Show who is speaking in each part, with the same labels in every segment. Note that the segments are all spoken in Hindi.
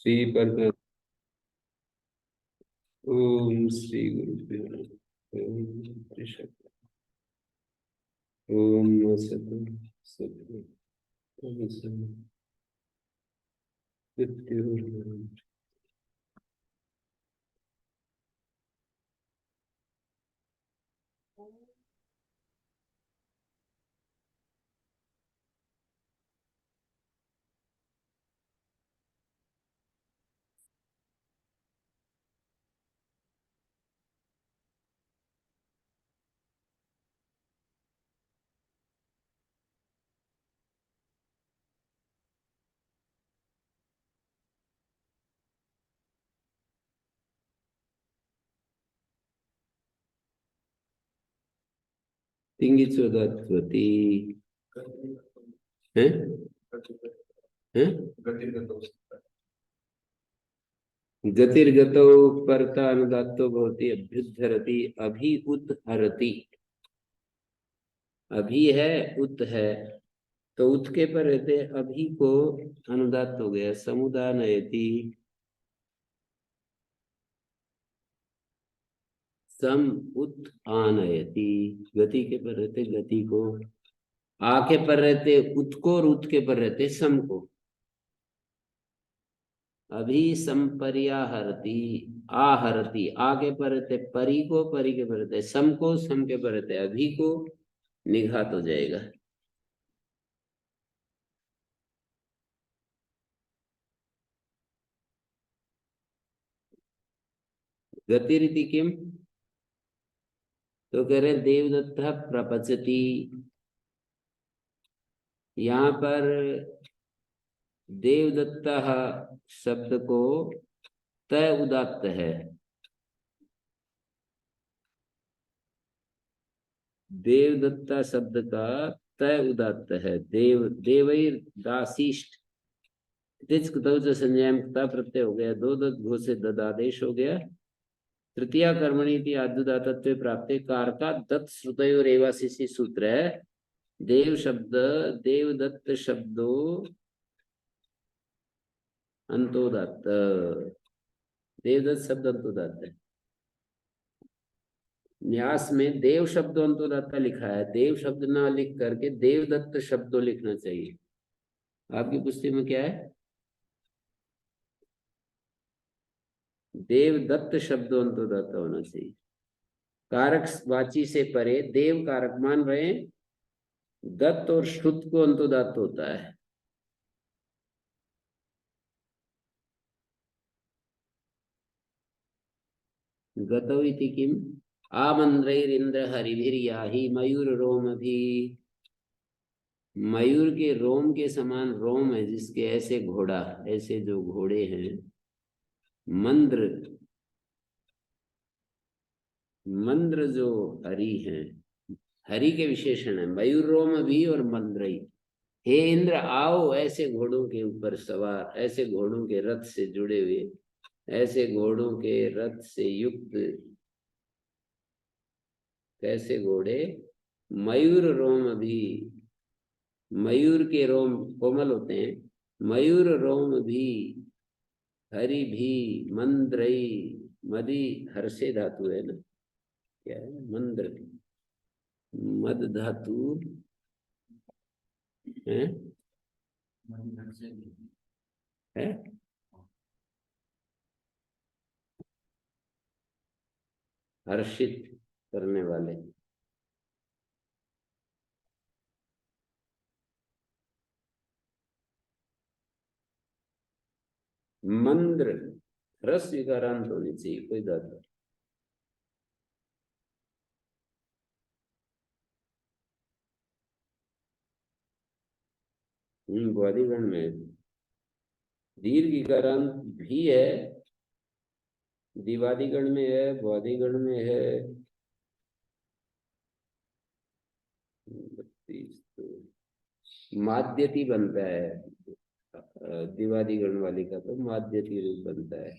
Speaker 1: श्री पर ओम श्री गुरुभ्यो नमः। ओम ऋषभ ओम सतम सतम ओम सतम मृत्युर्मरणम्। तिंगी चोदत्वती है है गतिर्गतौ कर्ता अनुदात्तो भवति अभ्युद्धरति अभी उत हरति। अभी है उत है तो उत के पर रहते अभी को अनुदात हो गया समुदानयति। सम उत आनयति गति के पर रहते गति को। आ के पर रहते उत को और उत के पर रहते सम को। अभी संपर्याहरति आहरति आ के पर रहते परी को परी के पर रहते सम को सम के पर रहते अभी को निघात हो जाएगा। गतिरिति किम तो कह रहे देवदत्त प्रपचति। यहाँ पर देवदत्त शब्द को तय उदात्त है। देवदत्ता शब्द का तय उदात्त है। देव देवैर दासिष्ट संज्ञा प्रत्यय हो गया दो दत्त घो से ददादेश हो गया। तृतीया कर्मणि थी आद्युदातत्व प्राप्त कार का दत्त श्रुतयो रेवासी सूत्र है। देव शब्द देवदत्त शब्दो अंतोदात्त। देवदत्त शब्द अंतोदात्त है। न्यास में देव शब्द अंतोदात्त लिखा है। देव शब्द ना लिख करके देवदत्त शब्दों लिखना चाहिए। आपकी पुस्तक में क्या है देवदत्त शब्द अंतोदात्त होना चाहिए। कारक वाची से परे देव कारक मान रहे हैं। दत्त और श्रुत को अंतोदात्त होता है। गतौ इति किम आमंद्रैरिंद्र हरिभिर्याहि मयूर रोम भी। मयूर के रोम के समान रोम है जिसके ऐसे घोड़ा ऐसे जो घोड़े हैं। मंद्र मंद्र जो हरि हैं हरि के विशेषण है मयूर रोम भी और मंद्रई। हे इंद्र आओ ऐसे घोड़ों के ऊपर सवार ऐसे घोड़ों के रथ से जुड़े हुए ऐसे घोड़ों के रथ से युक्त कैसे घोड़े मयूर रोम भी। मयूर के रोम कोमल होते हैं। मयूर रोम भी हरि भी मंद्रई मदि हर्षे धातु है ना क्या है मंद्र मद धातु है है हर्षित करने वाले। मंद्र रस विकारांत होनी चाहिए कोई धातु। बोधिगण में दीर्घ विकारांत भी है। दिवादिगण में है बोधिगण में है। 32 तो माध्यति बनता है। दिवादिगण वाली का तो माध्यति रूप बनता है।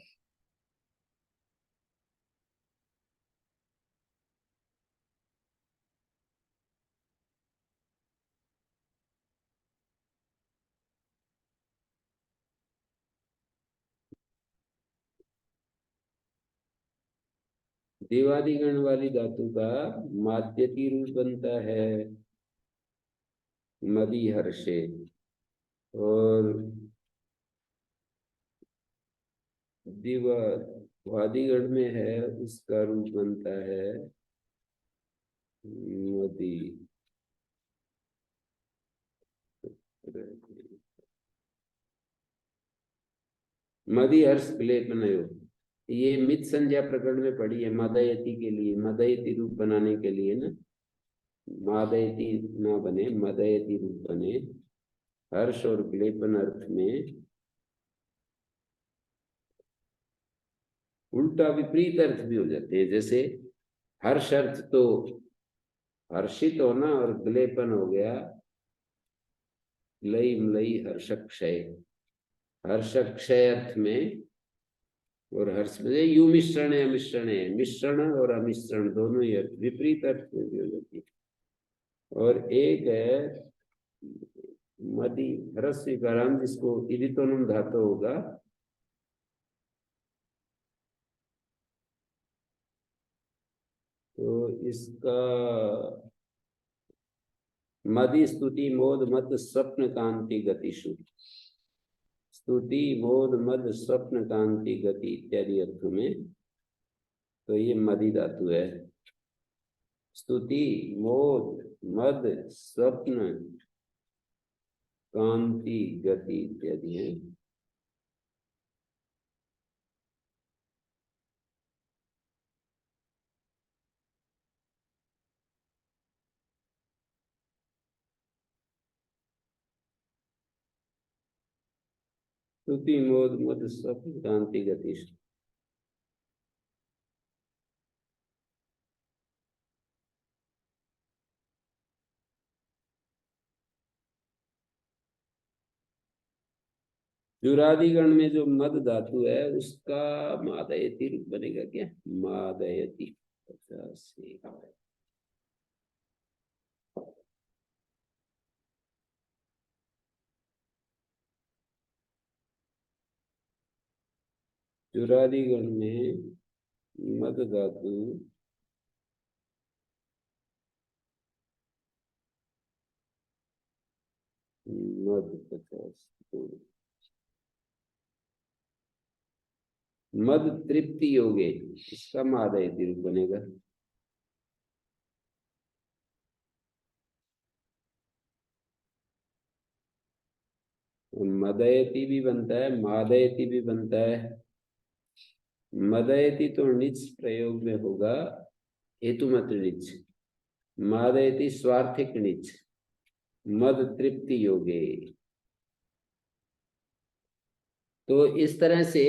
Speaker 1: देवादिगण वाली धातु का माध्यती रूप बनता है मदी हर्षे, और दिवादिगण में है उसका रूप बनता है मदी। मदी हर्ष क्लेपनयो, ये मित संज्ञा प्रकरण में पढ़ी है। मदयति के लिए, मदयति रूप बनाने के लिए ना, मादयति ना बने, मदयति रूप बने। हर्ष और क्लेपन अर्थ में उल्टा विपरीत अर्थ भी हो जाते हैं। जैसे हर्ष अर्थ तो हर्षित होना, और क्लेपन हो गया लई मलई हर्षक्षय। हर्षक्षय अर्थ में और हर्ष में यू मिश्रण है अमिश्रण है, मिश्रण और अमिश्रण दोनों ही अर्थ विपरीत अर्थ में भी हो जाती है। और एक है मदी ह्रस्व काराम, जिसको इदितोनुम धातु होगा, तो इसका मदि स्तुति मोद मद स्वप्न कांति गतिषु, स्तुति मोद मद स्वप्न कांति गति इत्यादि अर्थों में तो ये मदि धातु है। स्तुति मोद मद स्वप्न कांति गति इत्यादि है। स्तुति मोद मद स्वप्न कांति गति। जुरादिगण में जो मद धातु है उसका मादयति रूप बनेगा क्या? मादयति। 85। जुरादिगण में मद धातु मद 50 मद तृप्ति योगे, इसका मादयति रूप बनेगा। मदयति भी बनता है, मादयति भी बनता है। मदयति तो निच प्रयोग में होगा, हेतुमत निच। मादयति स्वार्थिक निच, मद तृप्ति योगे। तो इस तरह से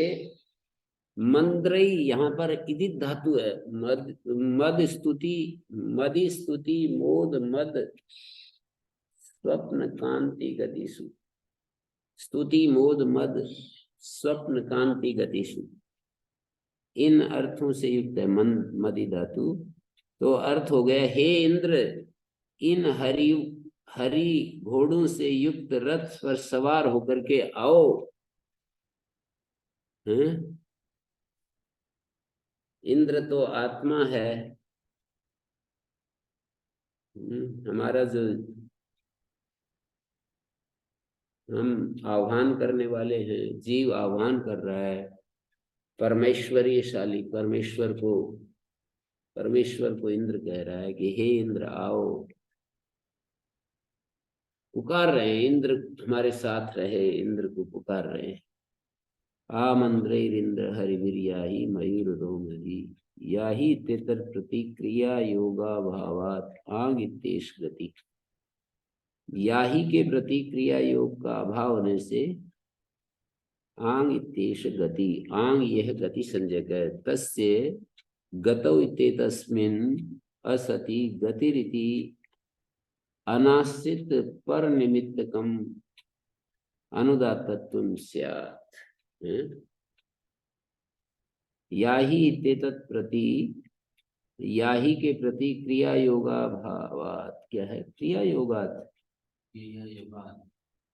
Speaker 1: मंद्रई यहाँ पर इदित धातु है। मद मद स्तुति, मदि स्तुति मोद मद स्वप्न कांति गतिषु, स्तुति मोद मद स्वप्न कांति गतिषु, इन अर्थों से युक्त है मदि धातु। तो अर्थ हो गया, हे इंद्र, इन हरि हरि घोड़ों से युक्त रथ पर सवार होकर के आओ। हैं? इंद्र तो आत्मा है, हमारा जो हम आह्वान करने वाले हैं, जीव आह्वान कर रहा है परमेश्वरीयशाली परमेश्वर को इंद्र कह रहा है कि हे इंद्र आओ। पुकार रहे हैं, इंद्र हमारे साथ रहे, इंद्र को पुकार रहे हैं। आमंद्रैरिंद्र हरिवीर्याहि मयूर रोमहि, याहि तेतर प्रतिक्रिया योगा भावात आंग इत्येष गति। याहि के प्रतिक्रिया योग का अभाव होने से आंग इत्येष गति, आंग यह गति संज्ञक है। तस्य गतौ इत्येतस्मिन् असति गतिरिति अनाश्रित पर निमित्तकम अनुदात्तत्वं स्यात्। याहि इत्येतत् प्रति, याहि के प्रति क्रिया योगा भावात, क्या है? क्रिया योगात,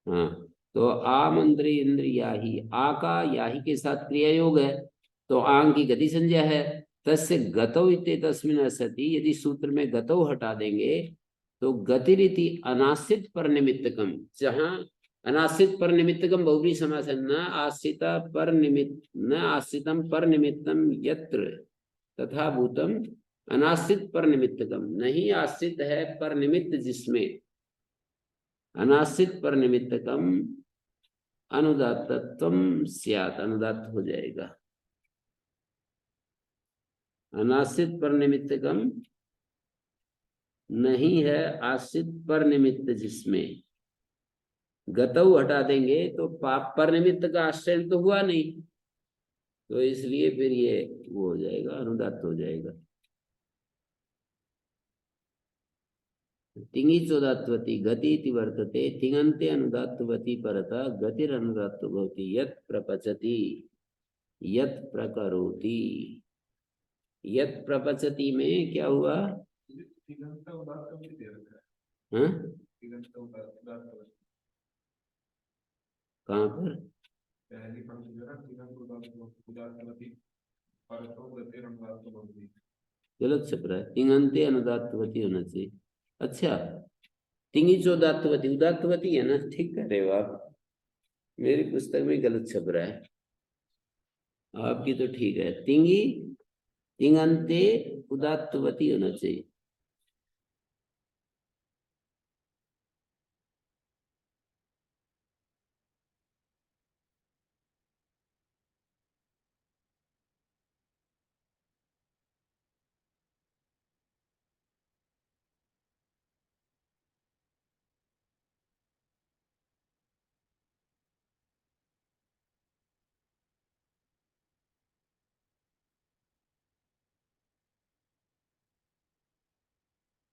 Speaker 1: हाँ। तो आमंद्री इंद्र याहि, आ का याहि के साथ क्रिया योग है, तो आंग की गति संज्ञा है। तस्य गतौ इत्ते तस्मिन् असति, यदि सूत्र में गतौ हटा देंगे तो गतिरिति अनाश्रित पर निमित्तकम, जहां अनाश्रित पर निमित्तकम बहुव्रीहि समास है, न आश्रिता पर निमित्त, न आश्रितम पर निमित्तम यत्र तथा भूतम अनाश्रित पर निमित्तकम, नहीं आश्रित है पर निमित्त जिसमें, अनाश्रित पर निमित्तकम अनुदात्तत्वम स्यात्, अनुदात्त हो जाएगा। अनाश्रित पर निमित्तकम नहीं है आश्रित पर निमित्त जिसमें, गतौ हटा देंगे तो पाप पर निमित्त का आश्रय तो हुआ नहीं, तो इसलिए फिर ये वो हो जाएगा, अनुदात्त हो जाएगा। तिंगी चोदात्वती गति इति वर्तते, तिङन्ते अनुदात्तवती परता गतिर अनुदात्तो भवति, यत् प्रपचति यत् प्रकरोति। यत् प्रपचति में क्या हुआ? हाँ? कहाँ पर? गलत छप रहा है, तिङन्ते अनुदात्तवती होना चाहिए। अच्छा, तिंगी चोदात्तवती उदात्तवती है ना, ठीक कह रहे हो आप, मेरी पुस्तक में गलत छप रहा है, आपकी तो ठीक है। तिंगी तिङन्ते उदात्तवती होना चाहिए।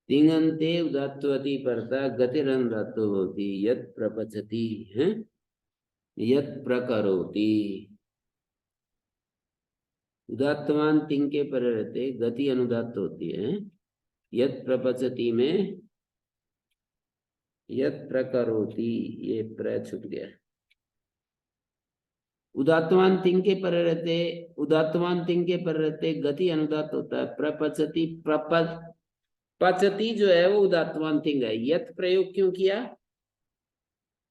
Speaker 1: तिङन्ते उदात्तवती परता गतिरनुदात्तो भवति, यत् प्रपचति है, यत् प्रकरोति। उदात्तवान तिंग के पर रहते गति अनुदात्त होती है, यत् प्रपचति में यत् प्रकरोति, ये प्र छूट गया। उदात्तवान तिंग के पर रहते, उदात्तवान तिंग के पर रहते गति अनुदात्त होता है, प्रपचति पचति जो है वो उदात्तवान तिंग है। यत् प्रयोग क्यों किया?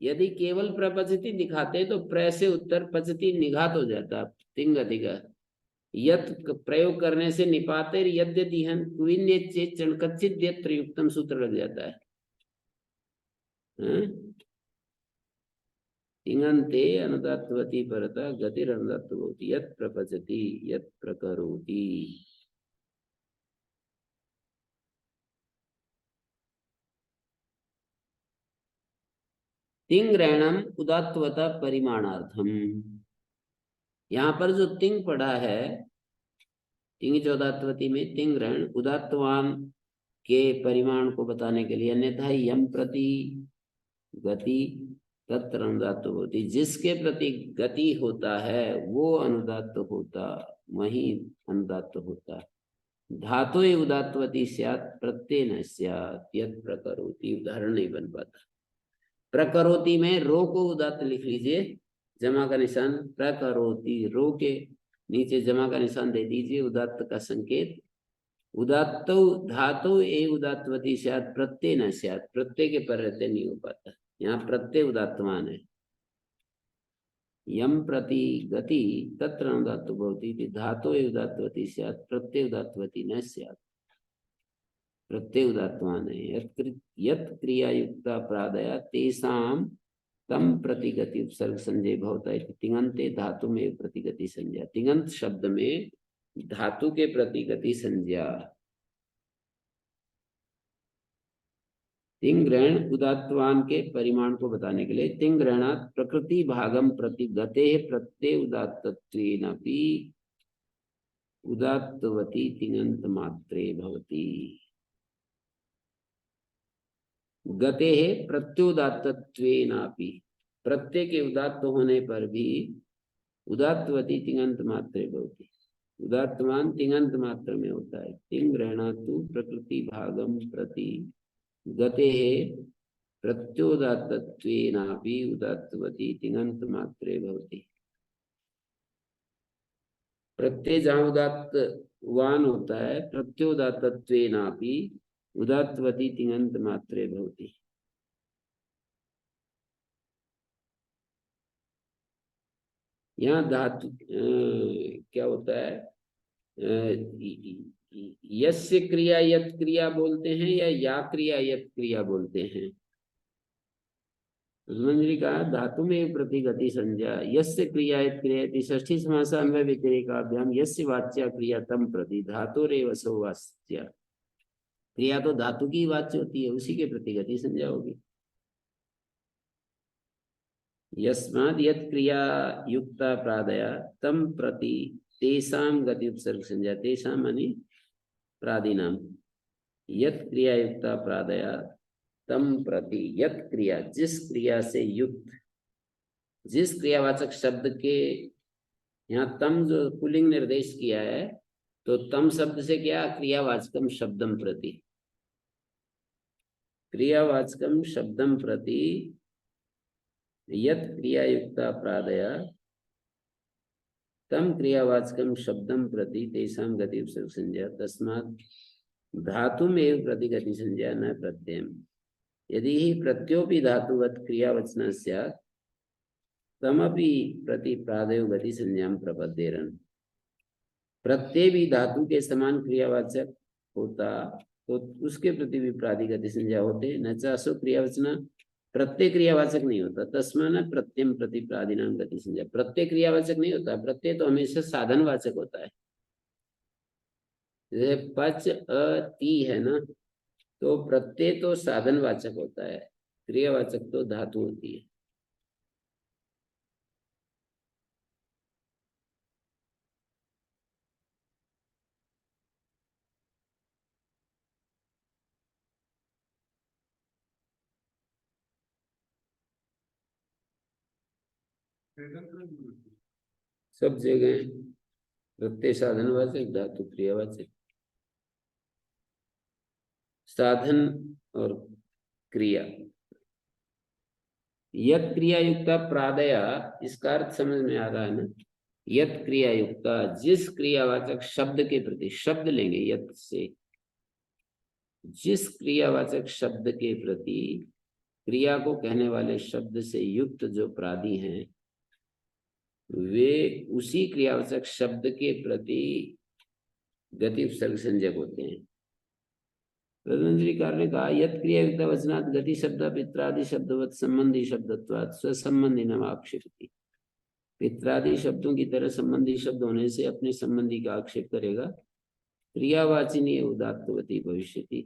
Speaker 1: यदि केवल प्रपचति दिखाते तो प्र से उत्तर पचति निघात हो जाता, तिंग अधिका। यत् प्रयोग करने से निपाते यद्यदिहन कुविन्य चेत चणकच्चित यत्र युक्तम सूत्र लग जाता है। तिङन्ते अनुदात्तवती परता गतिरनुदात्तो भवति, यत् प्रपचति यत् प्रकरोति। तिंग रहणम उदात्तवता परिमाणार्थम, यहाँ पर जो तिंग पढ़ा है, तिंग चौदात्वती में तिंग ग्रहण उदात्तवान के परिमाण को बताने के लिए, अन्यथा यम प्रति गति तत्र अनुदात्त होती, जिसके प्रति गति होता है वो अनुदात्त होता, वही अनुदात्त होता। धातु उदात्तवती स्यात् प्रत्यय न स्यात्, यत् प्रकरोति, उदाहरण नहीं बन पाता। प्रकरोति में रो को उदात्त लिख लीजिए, जमा का निशान, प्रकरोति रो के नीचे जमा का निशान दे दीजिए, उदात्त का संकेत। उदात्त धातु ए उदात्तवती स्यात् प्रत्यय न स्यात्, प्रत्यय के पर रहते नहीं हो पाता, यहाँ प्रत्यय उदात्तवान है। यम प्रति गति तत्र अनुदात्तो भवति, धातु ए उदात्तवती स्यात् प्रत्यय उदात्तवती न स्यात्, प्रत्यय उदात्तवान है। यत् क्रिया युक्ता प्रादया तेषां तम प्रतिगति उपसर्ग संजय भवता है, तिङन्ते धातु में प्रतिगति संज्ञा, तिङन्त शब्द में धातु के प्रतिगति संज्ञा। तिंग ग्रहण उदात्तवान के परिमाण को बताने के लिए, तिंग ग्रहणात् प्रकृति भागम प्रति गते प्रत्यय उदात्तत्वेनापि उदात्तवती तिङन्त मात्रे भवति। गते प्रत्युदात्तत्वेनापि, प्रत्यय के उदात्त होने पर भी उदात्तवती तिङन्त मात्रे भवति, उदात्तवान तिङन्त मात्र में होता है। तिंग ग्रहणातु प्रकृति भागम प्रति गते प्रत्योदात्तत्वेनापि उदात्तवती तिङन्त मात्रे भवति। प्रत्यय जहाँ वान होता है प्रत्योदात्तत्वेनापि उदात्तवती तिङन्त मात्रे भवति। यहाँ धातु क्या होता है, यस्य क्रिया यत क्रिया बोलते हैं या क्रिया यत क्रिया बोलते हैं। मंजरी का धातु में प्रति गति संज्ञा यस्य क्रिया यत क्रिया इति षष्ठी समास अन्वय व्यतिरेकाभ्याम यस्य वाच्या क्रिया तम प्रति धातुरेव सो वाच्या। क्रिया तो धातु की वाच्य होती है, उसी के प्रति गति संज्ञा होगी। यस्माद् यत् क्रिया युक्ता प्रादया तम प्रति तेषां गति उपसर्ग संज्ञा। तेषां माने प्रादिनाम। यत् क्रिया युक्ता प्रादया तम प्रति यत् क्रिया जिस क्रिया से युक्त, जिस क्रियावाचक शब्द के, यहाँ तम जो पुल्लिंग निर्देश किया है तो तम शब्द से क्या, क्रियावाचकम शब्दम प्रति, क्रियावाचकम शब्दम प्रति यत् क्रिया युक्ता प्रादया तम क्रियावाचकम शब्दम प्रति तेषां गति उपसर्ग संज्ञा। तस्मात् धातुमेव प्रति गति संज्ञा न प्रत्ययम्। यदि ही प्रत्योपि धातुवत् क्रियावचन स्यात् तमपि प्रति प्रादयो गति संज्ञां प्रपद्येरन्। प्रत्यय भी धातु के समान क्रियावाचक होता तो उसके प्रति भी प्रादि गति संज्ञा होते। न चासो क्रियावचन प्रत्यय क्रियावाचक नहीं होता, तस्मात् प्रत्ययम प्रति प्रादिनाम गति संज्ञा। प्रत्यय क्रियावाचक नहीं होता, प्रत्यय तो हमेशा साधनवाचक होता है। जैसे पच अ ती है ना, तो प्रत्यय तो साधनवाचक होता है, क्रियावाचक तो धातु होती है। सब जगह प्रत्यय साधनवाचक, धातु क्रियावाचक। साधन और क्रिया। यत क्रिया युक्ता प्रादया, इसका अर्थ समझ में आ रहा है ना। यत क्रिया युक्ता जिस क्रियावाचक शब्द के प्रति, शब्द लेंगे यत से, जिस क्रियावाचक शब्द के प्रति क्रिया को कहने वाले शब्द से युक्त जो प्रादि हैं वे उसी क्रियावाचक शब्द के प्रति गति उपसर्ग संज्ञक होते हैं। प्रधानमंत्रीकार ने कहा यत क्रिया युक्त वचनात् गति शब्द पित्रादि शब्दवत संबंधी शब्दत्वात् स्वसंबंधी नाम आक्षेपति। पित्रादि शब्दों की तरह संबंधी शब्द होने से अपने संबंधी का आक्षेप करेगा। क्रियावाचिनी उदात्तवती भविष्यति।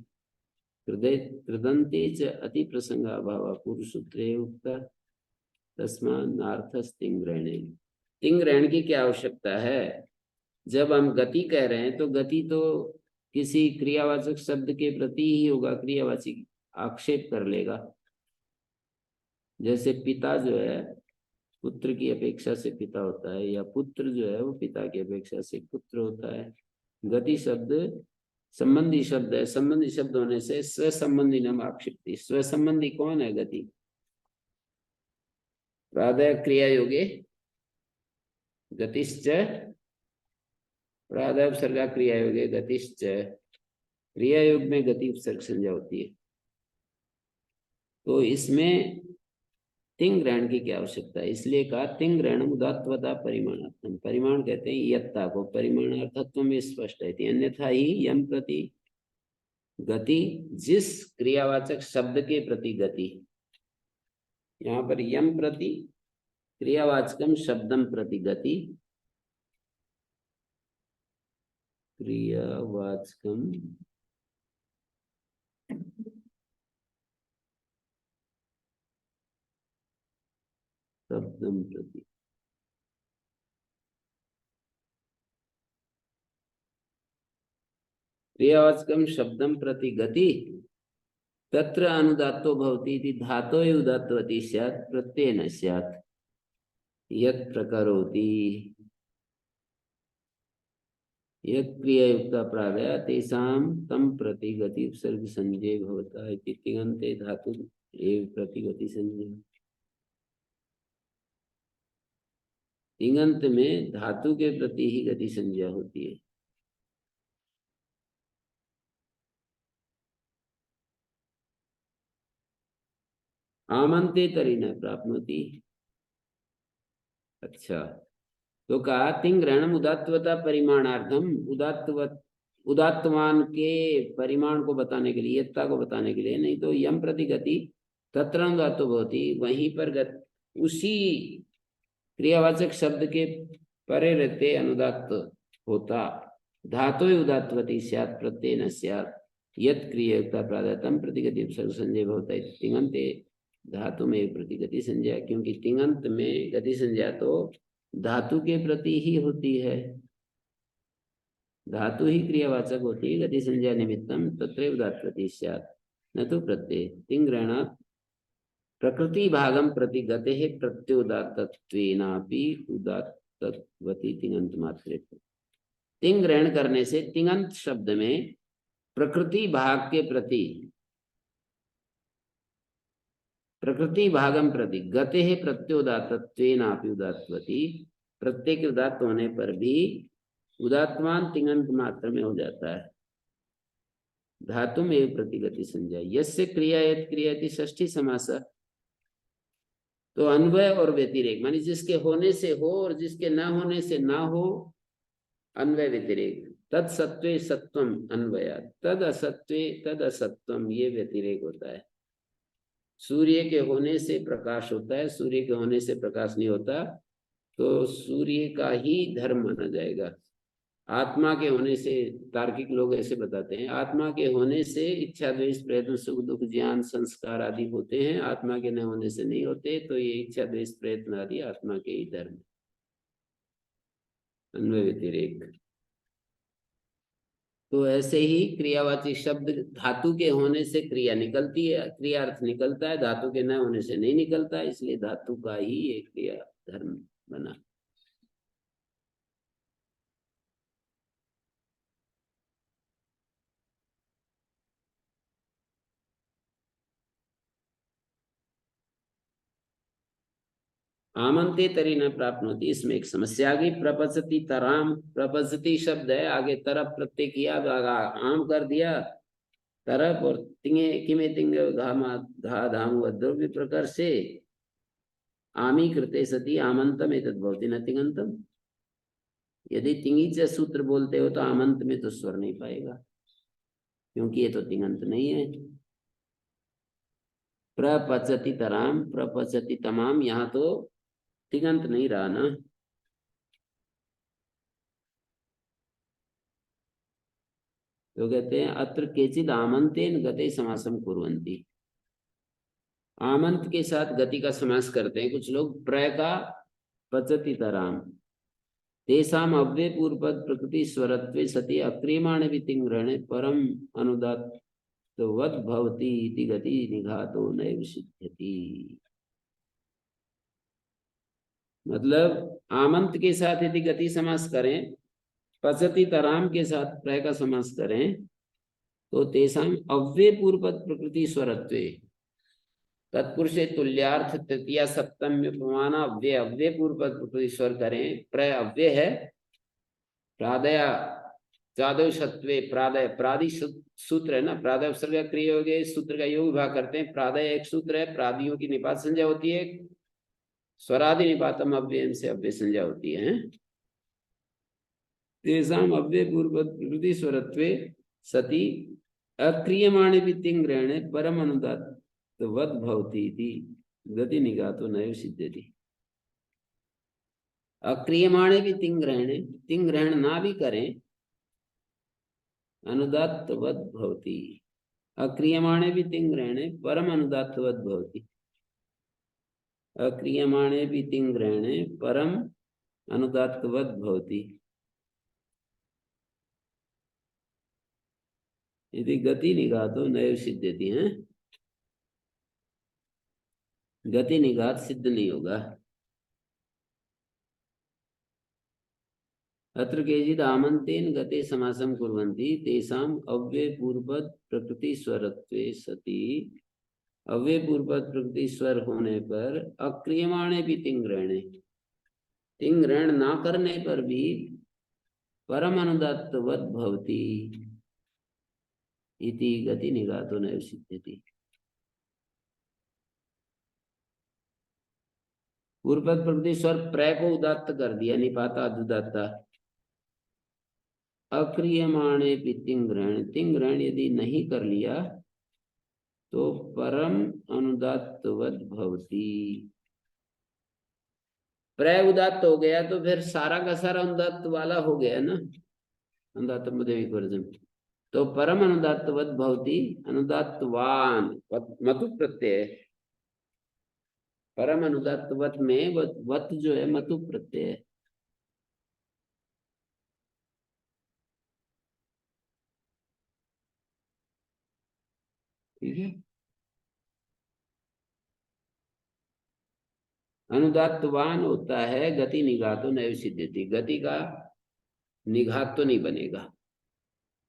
Speaker 1: कृदन्ते च अति प्रसंगाभाव पूर्वसूत्रे उक्ता तस्मात् तिंग्रहणे। तिंग्रहण की क्या आवश्यकता है? जब हम गति कह रहे हैं तो गति तो किसी क्रियावाचक शब्द के प्रति ही होगा, क्रियावाची आक्षेप कर लेगा। जैसे पिता जो है पुत्र की अपेक्षा से पिता होता है, या पुत्र जो है वो पिता की अपेक्षा से पुत्र होता है। गति शब्द संबंधी शब्द है, संबंधी शब्द होने से स्वसंबंधी नाम आक्षेपति। स्वसंबंधी कौन है? गति। प्रादय क्रिया योगे गतिश्च, प्रादय उपसर्गा क्रिया योगे गतिश्च। क्रिया योग में गति उपसर्ग संज्ञा होती है। तो इसमें तिंग ग्रहण की क्या आवश्यकता है? इसलिए कहा तिंग ग्रहण उदात्तवता परिमाणार्थम। परिमाण कहते हैं यत्ता को, परिमाणार्थत्व में स्पष्ट है। अन्यथा ही यम प्रति गति, जिस क्रियावाचक शब्द के प्रति गति। यहाँ पर यम प्रति क्रियावाचकम शब्दम प्रति गति, क्रियावाचकम शब्दम प्रति। क्रियावाचकम शब्दम प्रति गति तत्र अनुदात्तो भवति इति धातो उदात्तवती स्यात् प्रत्यय न स्यात्। यत् प्रकरोति यत् क्रियायुक्ता प्रादया तेषां तम प्रति गति उपसर्ग संज्ञे भवता इति तिङन्ते धातु एव प्रति गति संज्ञा। तिङन्त में धातु के प्रति ही गति संज्ञा होती है। आमंते तरी न प्राप्नोति। अच्छा, तो कहा तिंग ग्रहणम उदात्तवता परिमाणार्थम, उदात्तवान के परिमाण को बताने के लिए, यत्ता को बताने के लिए। नहीं तो यम प्रति गति तत्र अनुदात्तो भवति, वहीं पर उसी क्रियावाचक शब्द के परे रहते अनुदात्त होता। धातु उदात्तवती स्यात् प्रत्यय न स्यात्, यत् क्रिययुक्ता प्राधातम प्रतिगति उपसर्ग संजय भवता इति तिङन्ते धातु में प्रतिगति संज्ञा। क्योंकि तिङंत में गति संज्ञा तो धातु के प्रति ही होती है, धातु ही क्रियावाचक होती है। गति संज्ञा निमित्तम तत्रैव उदात्तवती स्यात् न तो प्रत्यय। तिङ्ग्रहणात् प्रकृति भागम प्रति गते प्रत्युदात्तत्वेनापि उदात्तवती तिङंत मात्रे। तिंग ग्रहण करने से तिङंत शब्द में प्रकृति भाग के प्रति, प्रकृति भागम प्रति गते प्रत्युदात्तत्वेनापि उदात्तवती, प्रत्यय के उदात्त होने पर भी उदात्तवान तिङंत मात्र में हो जाता है। धातु में प्रतिगति संज्ञा। यस्य क्रिया यत् क्रियाति षष्ठी समास। तो अन्वय और व्यतिरेक, मानी जिसके होने से हो और जिसके ना होने से ना हो, अन्वय व्यतिरेक। तद सत्वे सत्वम अन्वया, तद असत्वे तद असत्वम, ये व्यतिरेक होता है। सूर्य के होने से प्रकाश होता है, सूर्य के होने से प्रकाश नहीं होता, तो सूर्य का ही धर्म माना जाएगा। आत्मा के होने से, तार्किक लोग ऐसे बताते हैं, आत्मा के होने से इच्छा द्वेष प्रयत्न सुख दुख ज्ञान संस्कार आदि होते हैं, आत्मा के न होने से नहीं होते, तो ये इच्छा द्वेष प्रयत्न आदि आत्मा के ही धर्म। अन्वय व्यतिरेक। तो ऐसे ही क्रियावाची शब्द धातु के होने से क्रिया निकलती है, क्रिया अर्थ निकलता है, धातु के न होने से नहीं निकलता, इसलिए धातु का ही एक क्रिया धर्म बना। आमंते तरी न प्राप्नोति, इसमें एक समस्या आ गई। प्रपंचति तराम, प्रपंचति शब्द है, आगे तरफ प्रत्यय किया, आम कर दिया तरफ, और तिंगे किमे तिंग घामा घा धाम द्रव्य प्रकार से आमी कृते सती आमंतम एतद् भवति न तिङन्तम। यदि तिंगी से सूत्र बोलते हो तो आमंत में तो स्वर नहीं पाएगा, क्योंकि ये तो तिङंत नहीं है। प्रपचति तराम, प्रपचति तमाम, यहाँ तो तिङंत नहीं रहा ना। तो कहते हैं अत्र केचिद आमंतेन गते समासम कुर्वन्ति, आमंत के साथ गति का समास करते हैं कुछ लोग। प्र का पचति तराम, तेषाम अव्यय पूर्वपद प्रकृति स्वरत्वे सति अक्रियमाण वितिंग ग्रहणे परम अनुदात्तवद् भवति इति गति निघातो नैव सिद्ध्यति। मतलब आमंत के साथ यदि गति समास करें, पचति तराम के साथ प्रय का समास करें, तो तेषाम अव्यय पूर्वपद प्रकृति स्वरत्वे, तत्पुरुष तुल्यार्थ तृतीया सप्तम्य उपमान अव्यय, अव्यय पूर्वपद प्रकृति स्वर करें, प्रय अव्यय है, प्रादय चादव सत्वे प्रादय, प्रादि सूत्र है ना, प्रादय उपसर्ग क्रिया हो गए, सूत्र का योग विभाग करते हैं। प्रादय एक सूत्र है, प्रादियों की निपात संज्ञा होती है, स्वरादि निपातम अव्यय से अव्यय संज्ञा होती है। तेषाम अव्यय पूर्वपद प्रकृति स्वरत्वे सति अक्रियमाणे भी तिंग ग्रहणे परम अनुदात्तवद् भवति इति गति निघातो नैव सिद्ध्यति। अक्रियमाणे भी तिंग ग्रहणे, तिंग ग्रहण ना भी करें, अनुदात्तवद् भवति, अक्रियमाणे भी तिंग ग्रहणे परम अनुदात्तवद् भवति, अक्रियमाणे भी तिंग ग्रहणे परम अनुदात्तवद् भवति यदि गति निघातो नैव सिद्ध्यति है। गति निघात सिद्ध नहीं होगा। अत्र केचित् आमन्तेन गते समासं कुर्वन्ति, तेषाम् अव्यय पूर्वपद प्रकृति स्वरत्वे सति, अव्यय पूर्वपद प्रकृति स्वर होने पर अक्रियमाणे भी तिंग ग्रहणे, तिंग ग्रहण ना करने पर भी परम अनुदात्तवद् भवति इति गति निघातो नैव सिद्ध्यति। पूर्व पद प्रकृति स्वर प्र को उदात्त कर दिया, निपाता अदुदात्ता। अक्रियमाणे भी तिंग ग्रहण, तिंग ग्रहण यदि नहीं कर लिया तो परम अनुदात्तवद भवति। प्र उदात्त हो गया तो फिर सारा का सारा अनुदात्त वाला हो गया ना, अनुदात्त मध्यमिक वर्जन। तो परम अनुदात्तवद भवति, अनुदात्तवान मतु प्रत्यय, परम अनुदात्तवत में वत जो है मतु प्रत्यय है। ठीक है, अनुदात्तवान होता है गति निघातो नैव सिद्ध्यति, गति का निघात तो नहीं बनेगा।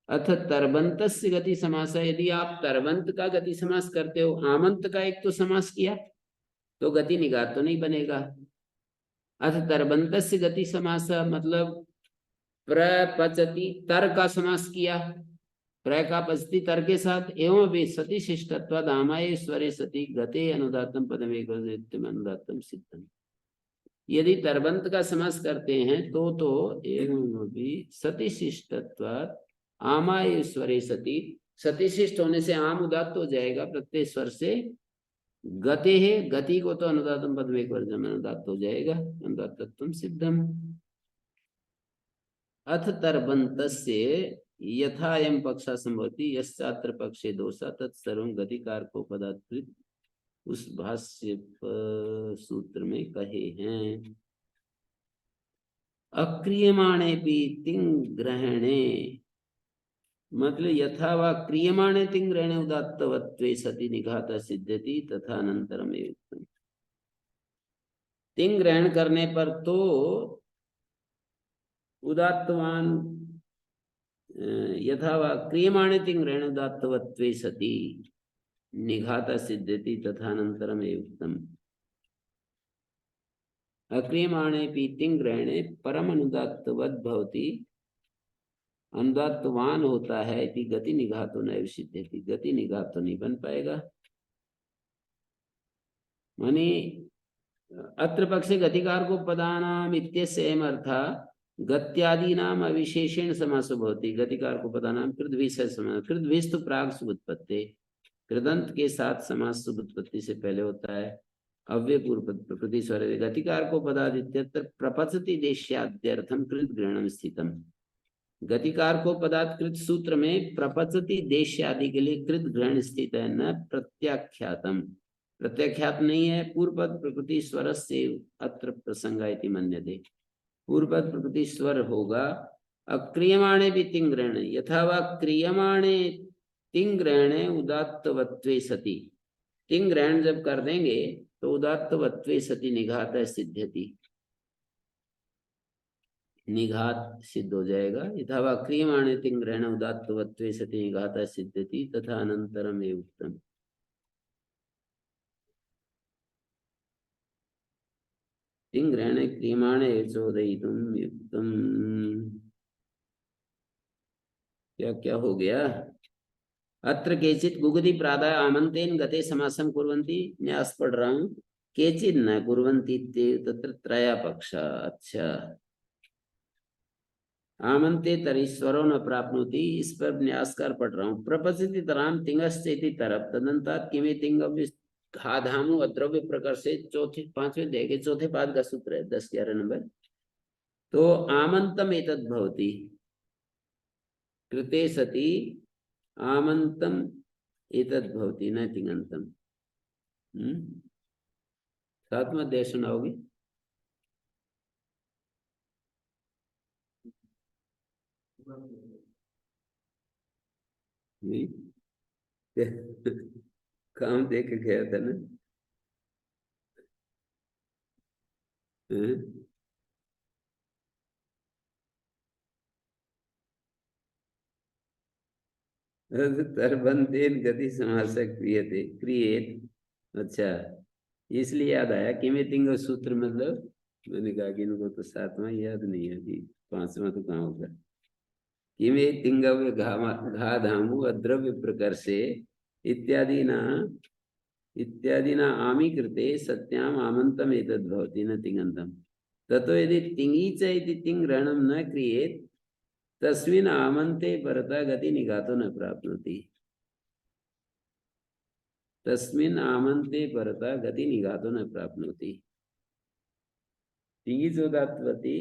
Speaker 1: अथ तरबंत गति समास है, यदि आप तरबंत का गति समास करते हो, आमंत का एक तो समास किया तो गति निघात तो नहीं बनेगा। अथ तरबंत गति समास मतलब प्रपचति तर का समास किया, प्र का पचती तर के साथ, एवं भी सती शिष्टत्व दामाय स्वरे सती गते अनुदातम पदम एक अनुदातम सिद्धम। यदि तरबंत का समास करते हैं तो एवं भी सती शिष्टत्व आमाय स्वरे सती, सतीशिष्ट होने से आम उदात्त हो जाएगा प्रत्यय स्वर से। गते है, गति को तो अनुदातम पद में एक वर्जन अनुदात्त हो जाएगा, अनुदात्तम सिद्धम। अथ तरबंतस्य यथायं पक्षा संभवति यश्चात्र पक्षे दोषा तत्सर्वं गतिकारकोपदात्कृत, उस भाष्य सूत्र में कहे हैं। अक्रियमाणे भी तिंग ग्रहणे मतलब यथा वा क्रियमाणे तिंग ग्रहणे उदात्तवत्वे सति निघाता सिद्ध्यति तथा अनंतरम युक्तम। तिंग ग्रहण करने पर तो उदात्तवान यथा वा क्रियमाणे तिंग ग्रहण उदात्तवत्वे सति निघाता सिद्ध्यति तथा अनंतरम युक्तम। अक्रियमाणे तिंग ग्रहणे परम अनुदात्तवद भवति, अनुदात्तवान होता है कि गति निघातो नैव सिद्ध्यति, गति निघात तो नहीं बन पाएगा। माने अत्र पक्षे गतिकार को पदानाम इत्यस्य एवं अर्था गत्यादीनाम अविशेषेण समासो भवति। गतिकार को पदानाम कृत विषय समास, कृत विष तो प्राग सुबुत्पत्ति, कृदंत के साथ समास सुबुत्पत्ति से पहले होता है। अव्यय पूर्व प्रकृति स्वर गतिकार को पदादित्यत्र प्रपचति देश्याद्यर्थम कृत ग्रहणम स्थितम। गतिकार को पदात्कृत सूत्र में प्रपचति देश आदि के लिए कृत ग्रहण स्थित है, न प्रत्याख्यातम, प्रत्याख्यात नहीं है। पूर्व पद प्रकृति स्वर से अत्र प्रसंगा इति मन्यते, पूर्व पद प्रकृति स्वर होगा। अक्रियमाणे भी तिंग ग्रहण यथा वा क्रियमाणे तिंग ग्रहणे उदात्तवत्वे सति, तिंग ग्रहण जब कर देंगे तो उदात्तवत्वे सति निघात सिद्ध्यति, निघात सिद्ध हो जाएगा। यथा वा क्रियमाणे तिंग ग्रहण उदात्तवत्वे सति निघात सिद्ध्यति तथा अनंतरम युक्तम। तिंग ग्रहणे क्रियमाणे चोदयितुम युक्तम। क्या क्या हो गया? अत्र केचित गुगति प्रादाय आमंतेन गते समासं कुर्वन्ति, न्यास पढ़ रहा हूँ, केचित न कुर्वन्ति तत्र त्रया पक्षा। अच्छा, आमंते तरीश्वरो न प्राप्नोति, इस पर न्यासकार पढ़ रहा हूँ। प्रपसिति तराम तिंगश्चेति तरप तदंतात किमे तिंग घाधामु अद्रव्य प्रकार से चौथे पांचवें देखे चौथे पाद का सूत्र है 10-11 नंबर। तो आमंतम एतद् भवति कृते सति आमंतम एतद् भवति न तिङन्तम। सातवां अध्याय सुनाओगे? नहीं काम देख के गया था ना। तरबंतेन गति समासक क्रियते क्रिएट। अच्छा, इसलिए याद आया कि मैं तिंग सूत्र मतलब मैंने कहा कि इनको तो सातवां याद नहीं है कि पांचवा तो कहाँ होगा। कि मैं तिंग घा धामु अद्रव्य प्रकार से इत्यादि ना इत्यादि न आमी कृते सत्याम आमंतम एतद् भवति न तिङन्तम् ततो यदि तिङी च इति तिङ् रणं न क्रियेत् तस्मिन् आमन्ते परतः गति निघातो न प्राप्नोति तस्मिन् आमन्ते परतः गति निघातो न प्राप्नोति तिङी चोदात्वति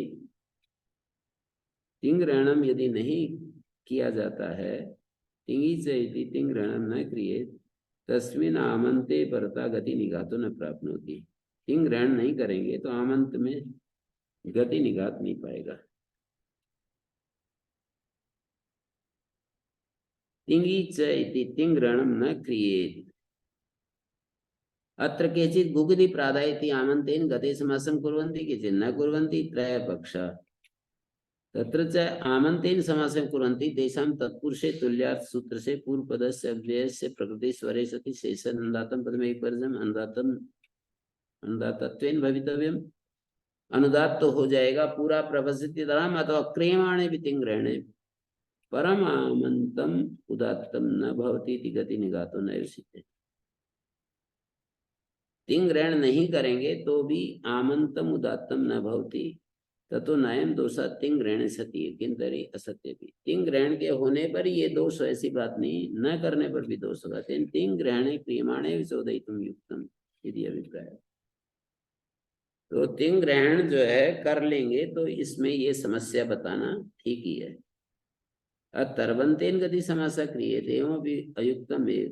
Speaker 1: तिङ् रणम यदि नहीं किया जाता है तिङी च इति तिङ् रणम न क्रियेत् तस्मिन् आमन्ते परतः गति निघातो न प्राप्नोति तिङ् रण नहीं करेंगे तो आमंत में गति निघात नहीं पाएगा तिङी च इति तिङ् रणम न क्रियेत् अत्र केचित् गुगुदि प्रादायति आमन्तेन गते समासं कुर्वन्ति केचित् न कुर्वन्ति त्रय पक्षा तत्र च आमन्तेन समासं कुर्वन्ति तेषां तत्पुरुषे तुल्यार्थ सूत्र से पूर्व पदस्य अव्ययस्य प्रकृति स्वरे सति शेषं अनुदातं पदमेकवर्जम् अनुदातत्वेन भवितव्यम् अनुदात तो हो जाएगा पूरा प्रवसिति तराम अथवा क्रियमाणे भी तिङ् रणे परम आमंतम उदात्तम न भवति इति गति निघातो नैव सिद्धे तिङ् ऋण नहीं करेंगे तो भी आमंतम उदात्तम न भवति ततो नयम दोषा तिङ् ऋण सति किंतरि असत्य भी तिङ् ऋण के होने पर ये दोष ऐसी बात नहीं न करने पर भी दोष होगा तिङ् ऋणे क्रियमाणे विशोधयितुं युक्तम यदि अभिप्राय तो तिङ् ऋण जो है कर लेंगे तो इसमें ये समस्या बताना ठीक ही है अतर्वंतेन गति समासा क्रियते एवं भी अयुक्तम है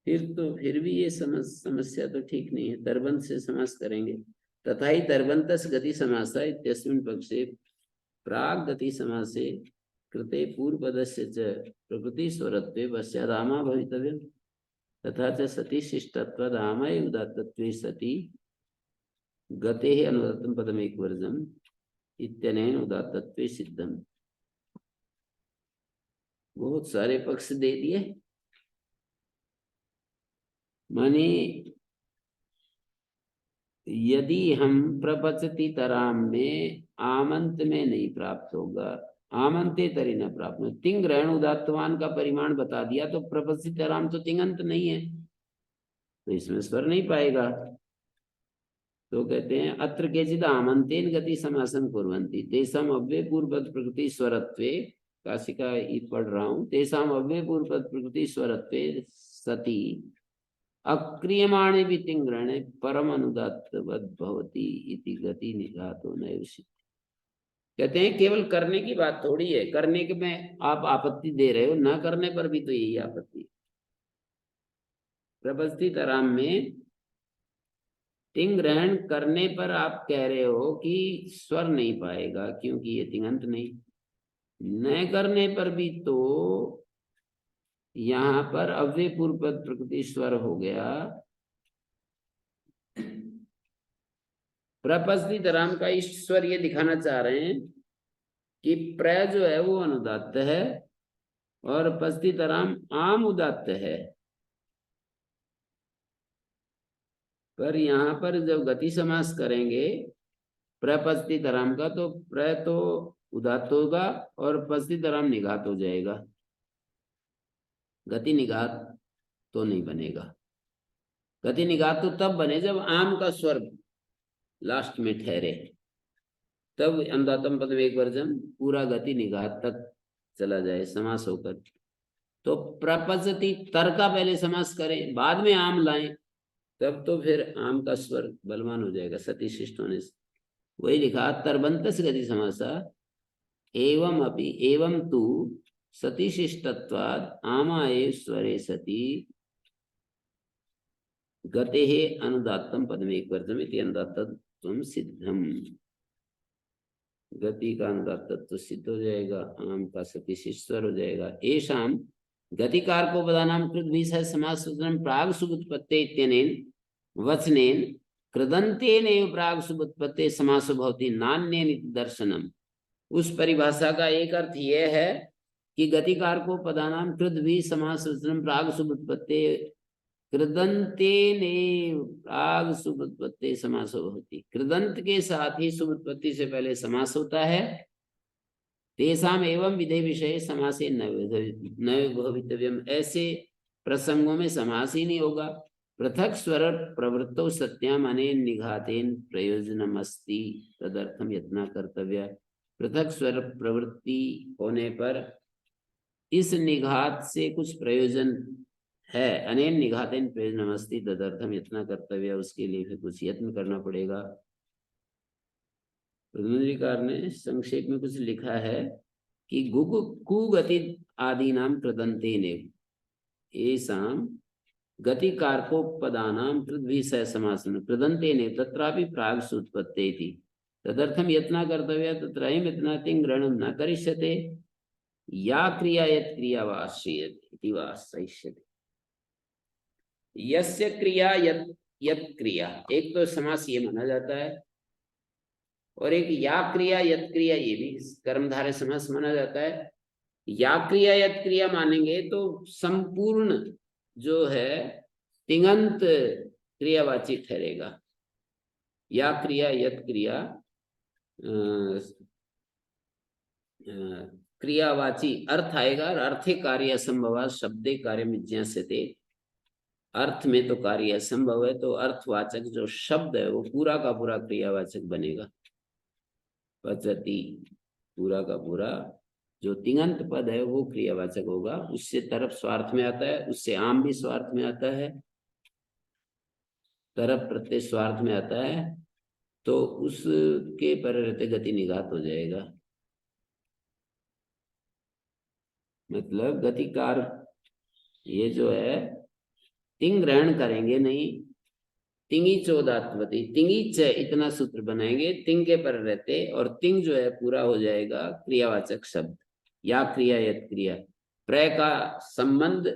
Speaker 1: फिर भी ये समस्या तो ठीक नहीं है तर्वंत से समास करेंगे तथा ही तर्वंतस गति समासा इत्यस्मिन् पक्षे प्राग गति समासे कृते पूर्वपदस्य च प्रकृति स्वरत्वे पश्चादामा भवितव्यम् तथा च सति शिष्टत्वाद् आमय उदात्तत्वे सति गतेः अनुदात्तं पदमेकवर्जम् इत्यनेन उदात्तत्वे सिद्धम् बहुत सारे पक्ष दे दिए माने यदि हम प्रपचति तराम में आमंत में नहीं प्राप्त होगा आमंते तरी न प्राप्त तिङ् ऋण उदात्तवान का परिमाण बता दिया तो प्रपचति तराम तो तिङंत नहीं है तो इसमें स्वर नहीं पाएगा तो कहते हैं अत्र केचित् आमंतेन गति समासं कुर्वन्ति तेषाम् अव्यय पूर्वपद प्रकृति स्वरत्वे काशिका पढ़ रहा हूँ तेषाम् अव्यय पूर्वपद प्रकृति स्वरत्वे सति अक्रियमाणे भी तिङ् ऋणे परम अनुदात्तवद् भवति इति गति निघातो नैव सिद्धि कहते हैं केवल करने की बात थोड़ी है करने के में आप आपत्ति दे रहे हो न करने पर भी तो यही आपत्ति प्रपस्ति तराम में तिङ् ऋण करने पर आप कह रहे हो कि स्वर नहीं पाएगा क्योंकि ये तिङंत नहीं न करने पर भी तो यहाँ पर अव्यय पूर्वपद प्रकृति स्वर हो गया प्रपस्ति तराम का ईश्वर ये दिखाना चाह रहे हैं कि प्र जो है वो अनुदात्त है और पस्ति तराम आम उदात्त है पर यहाँ पर जब गति समास करेंगे प्रपस्ति तराम का तो प्र तो उदात्त होगा और पस्ति तराम निघात हो जाएगा गति निघात तो नहीं बनेगा गति निघात तो तब बने जब आम का स्वर लास्ट में ठहरे तब अनुदात्तम पदमेकवर्जम पूरा गति निघात तक चला जाए समास होकर तो प्रपचति तर का पहले समास करें बाद में आम लाएं तब तो फिर आम का स्वर बलवान हो जाएगा सती शिष्ट होने से वही लिखा तर्बंतस गति समासा एवं अपि एवं तु सती शिष्टत्वाद् आमाये स्वरे सति गतेः अनुदात्तं पदमेकवर्जम् इति अनुदात्तत्वं सिद्धम् गति का अनुदात्तत्व सिद्ध हो जाएगा आम का सती शिष्ट स्वर हो जाएगा एषां गतिकार को पदानां कृत विषय समास सूत्रं प्राग सुबुत्पत्ते इत्यनेन वचनेन कृदन्तेन एव प्राग सुबुत्पत्ते समासो भवति नान्येन इति दर्शनम् उस परिभाषा का एक अर्थ यह है कि गतिकार को पदानाम कृत भी समास सूत्रम प्राग सुबुत्पत्ते कृदंतेन प्राग सुबुत्पत्ते समासो भवति कृदंत के साथ ही सुबुत्पत्ति से पहले समास होता है तेषाम एवं विधेय विषय समासे न भवितव्यम ऐसे प्रसंगों में समास ही नहीं होगा। पृथक स्वर प्रवृत्तो सत्याम अनेन निघातेन प्रयोजनमस्ति तदर्थम यत्न कर्तव्य। पृथक स्वर प्रवृत्ति होने पर इस निघात से कुछ प्रयोजन है। अनेन निघातेन प्रयोजनमस्ति तदर्थम यत्न कर्तव्य, उसके लिए फिर कुछ यत्न करना पड़ेगा। प्रबंधकार ने संक्षेप में कुछ लिखा है कि कुगति आदि नाम कृदंते ने एसाम गति कारकोपदानाम कृद्भि सह समासन कृदंते ने तत्रापि प्राग सुत्पत्ते थी तदर्थम यत्न कर्तव्य तत्रयम् यत्नातिं ग्रहणं न करिष्यते या क्रिया यत् क्रिया वाश्रियते इति वाश्रयिष्यते। यस्य क्रिया यत् यत् क्रिया, एक तो समास ये माना जाता है, और एक या क्रिया यत् क्रिया ये भी कर्मधारय समास माना जाता है। या क्रिया यत् क्रिया मानेंगे तो संपूर्ण जो है तिङंत क्रियावाची ठहरेगा। या क्रिया यत् क्रिया क्रियावाची अर्थ आएगा, और अर्थे कार्य असंभव शब्दे कार्य विज्ञास्यते। अर्थ में तो कार्य असंभव है, तो अर्थवाचक जो शब्द है वो पूरा का पूरा क्रियावाचक बनेगा। पचती, पूरा का पूरा जो तिङंत पद है वो क्रियावाचक होगा। उससे तरफ स्वार्थ में आता है, उससे आम भी स्वार्थ में आता है, तरफ प्रत्यय स्वार्थ में आता है, तो उसके पर रहते गति निघात हो जाएगा। मतलब गतिकार ये जो है तिंग ग्रहण करेंगे नहीं, तिंगी चौदात्वती तिंगी च इतना सूत्र बनाएंगे, तिंग के पर रहते, और तिंग जो है पूरा हो जाएगा क्रियावाचक शब्द। या क्रिया यत् क्रिया, प्रय का संबंध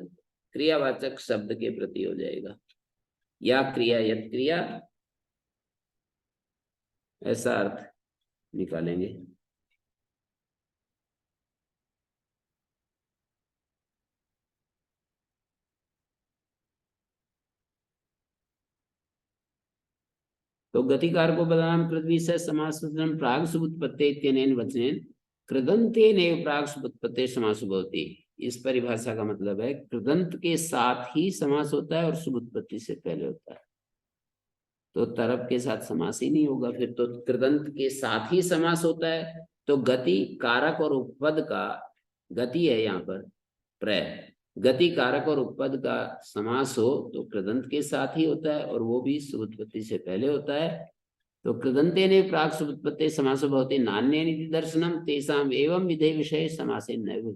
Speaker 1: क्रियावाचक शब्द के प्रति हो जाएगा। या क्रिया यत् क्रिया, ऐसा अर्थ निकालेंगे। तो गतिकार को बदाम पृथ्वी से समास प्राग सुबुत्पत्ते इत्यनेन वचनेन कृदंते नेव प्राग सुबुत्पत्ते समास भवति। इस परिभाषा का मतलब है कृदंत के साथ ही समास होता है और सुबुत्पत्ति से पहले होता है। तो तरफ के साथ समास ही नहीं होगा फिर तो। कृदंत के साथ ही समास होता है, तो गति कारक और उपपद का, गति है यहाँ पर प्रय, गति कारक और उपपद का समास हो तो कृदंत के साथ ही होता है, और वो भी सुबुत्पत्ति से पहले होता है। तो कृदंते ने प्राक सुबुत्पत्ते समासो भवति नान्येन दर्शनम तेषाम एवं विधेय विषय समासे नैव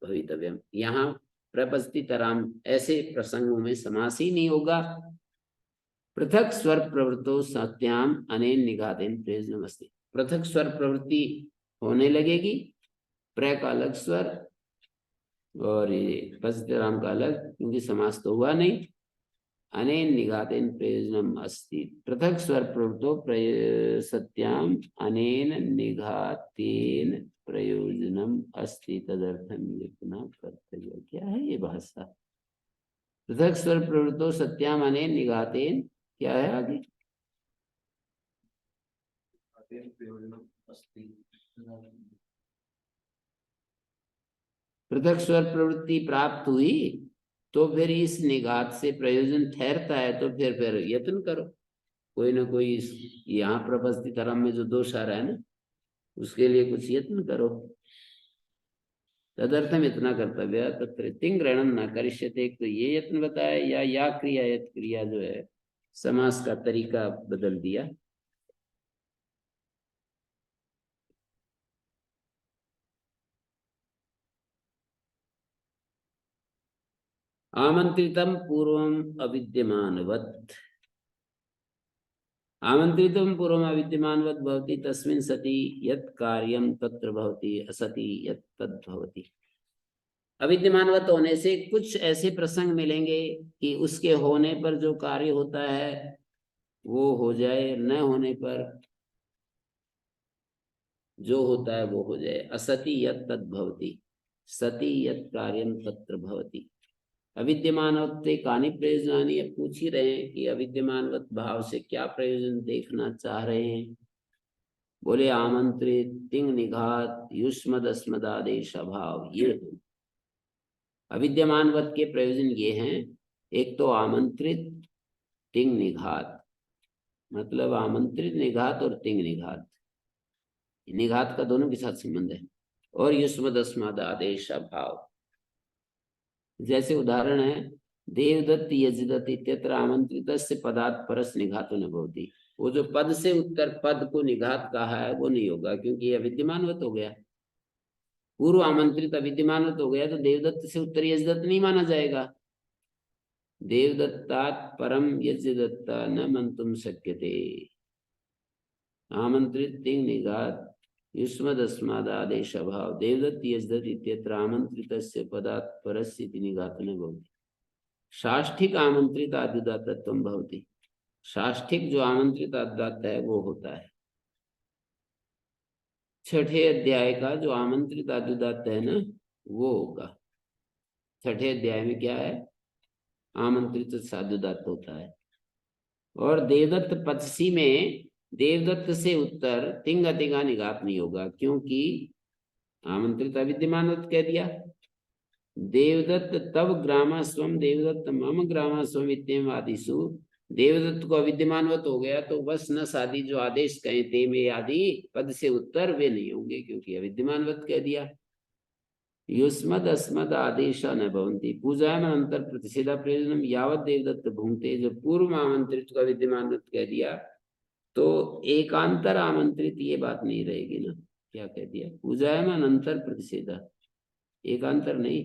Speaker 1: भवितव्यम। यहाँ प्रपस्ति तराम ऐसे प्रसंगों में समास ही नहीं होगा। पृथक स्वर प्रवृत्तो सत्याम अनेन निघातेन प्रयोजनमस्ति। पृथक स्वर प्रवृत्ति होने लगेगी, प्र का अलग स्वर और ये पस्तिराम का अलग, क्योंकि समास तो हुआ नहीं। अनेन निघातेन प्रयोजनम अस्ति, पृथक स्वर प्रवृत्तो सत्याम अनेन निघातेन प्रयोजनम अस्ति तदर्थम यत्न कर्तव्य। क्या है ये भाषा? पृथक स्वर प्रवृत्तो सत्याम अनेन निघातेन, क्या है आगे? पृथक स्वर प्रवृत्ति प्राप्त हुई तो फिर इस निघात से प्रयोजन ठहरता है, तो फिर यत्न करो कोई ना कोई। यहाँ प्रपस्ति तरम में जो दोष आ रहा है ना, उसके लिए कुछ यत्न करो। तदर्थम इतना कर्तव्य तत्र तिंग ग्रहणम न करिष्यते। एक तो ये यत्न बताया, या क्रिया यत् क्रिया जो है समास का तरीका बदल दिया। आमंत्रितम पूर्वम अविद्यमानवत्, आमंत्रितम पूर्वम अविद्यमानवत् भवति तस्मिन् सति यत् कार्यम तत्र भवति असति यत् तद् भवति। अविद्यमानवत होने से कुछ ऐसे प्रसंग मिलेंगे कि उसके होने पर जो कार्य होता है वो हो जाए, न होने पर जो होता है वो हो जाए। असति यत् तद् भवति, सति यत् कार्यम तत्र भवति। अविद्यमानवत्ते कानि प्रयोजनानि, अब पूछ ही रहे हैं कि अविद्यमानवत भाव से क्या प्रयोजन देखना चाह रहे हैं। बोले आमंत्रित, तिंग निघात, युष्मद अस्मदादेश अभाव, ये अविद्यमानवत के प्रयोजन ये हैं, एक तो आमंत्रित तिंग निघात, मतलब आमंत्रित निघात और तिंग निघात, निघात का दोनों के साथ संबंध है। और युष्मद अस्मद आदेश भाव, जैसे उदाहरण है देवदत्त यजदत्त इत्यत्र आमंत्रित से पदार्थ परस निघातो न भवति। वो जो पद से उत्तर पद को निघात कहा है वो नहीं होगा, क्योंकि यह विद्यमानवत हो गया। पूर्व आमंत्रित अविद्यमानवत हो गया तो देवदत्त से उत्तर यजदत्त नहीं माना जाएगा। देवदत्तात परम यजदत्ता न मंतुम शक्यते। आमंत्रित तिंग निघात युष्मदस्मादादेश अभाव देवदत्त यजदत्त इत्यत्र आमंत्रितस्य पदात् परस्य इति निघातो न भवति। साष्ठिक आमंत्रित आद्युदात्तत्वं भवति। साष्ठिक जो आमंत्रित आद्युदात्त है वो होता है। छठे अध्याय का जो आमंत्रित आद्युदात्त है ना वो होगा। छठे अध्याय में क्या है, आमंत्रित साद्युदात्त होता है। और देवदत्त पचसी में देवदत्त से उत्तर तिंग तिंगा निघात नहीं होगा, क्योंकि आमंत्रित अविद्यमानवत कह दिया। देवदत्त तब ग्रामा स्वम देवदत्त मम ग्रामा स्वम इत्येव आदिशु, देवदत्त को अविद्यमानवत हो गया तो बस न आदि जो आदेश कहे ते में आदि पद से उत्तर वे नहीं होंगे, क्योंकि अविद्यमानवत कह दिया। युष्मद अस्मद आदेश न भवन्ति पूजायाम अंतर प्रतिषेधा प्रयोजनम यावत देवदत्त भूंगते। जो पूर्व आमंत्रित को अविद्यमानवत कह दिया तो एकांतर आमंत्रित ये बात नहीं रहेगी ना। क्या कह दिया, पूजायाम अनंतर प्रतिषेधा, एकांतर नहीं।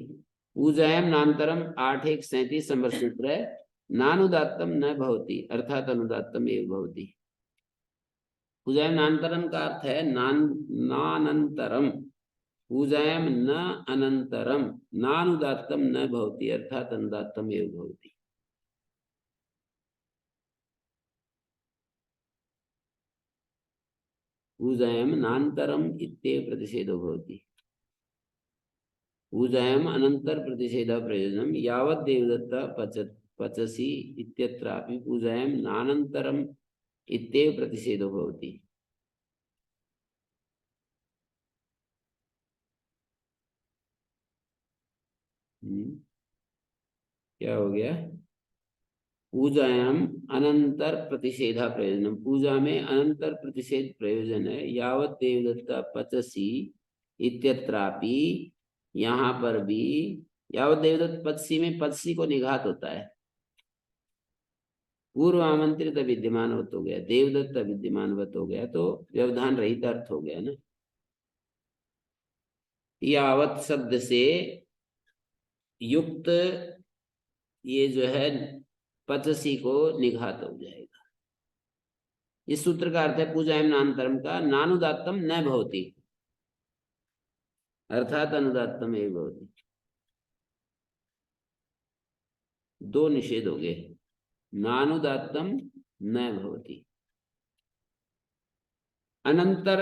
Speaker 1: पूजायाम नान्तरम 8.1.37 नंबर सूत्र है, नानुदात्तम न भवति अर्थात अनुदात्तम एव भवति। पूजायाम नान्तरम का अर्थ है नानंतरम, पूजायाम न अनंतरम, नानुदात्तम न भवति अर्थात अनुदात्तम एव भवति। पूजायाम नान्तरम इत्येव प्रतिषेधो भवति। पूजायाम अनंतर प्रतिषेधा प्रयोजनम यावत देवदत्ता पचसी इत्यत्रापि पूजायाम नानंतरम इत्येव प्रतिषेधो भवति। क्या हो गया, पूजायाम अनंतर प्रतिषेधा प्रयोजनम, पूजा में अनंतर प्रतिषेध प्रयोजन है। यावत देवदत्ता पचसी इत्यत्रापि, यहाँ पर भी यावत देवदत्त पचसी में पचसी को निघात होता है। पूर्व आमंत्रित विद्यमानवत हो गया, देवदत्त विद्यमानवत हो गया तो व्यवधान रहित अर्थ हो गया ना। यावत शब्द से युक्त ये जो है पचसी को निघात हो जाएगा। इस सूत्र का अर्थ है पूजायाम नानतरम का नानुदात्तम न भवति अर्थात अनुदात्तम एव भवति। दो निषेध हो गए, नानुदात्तम न भवति। अनंतर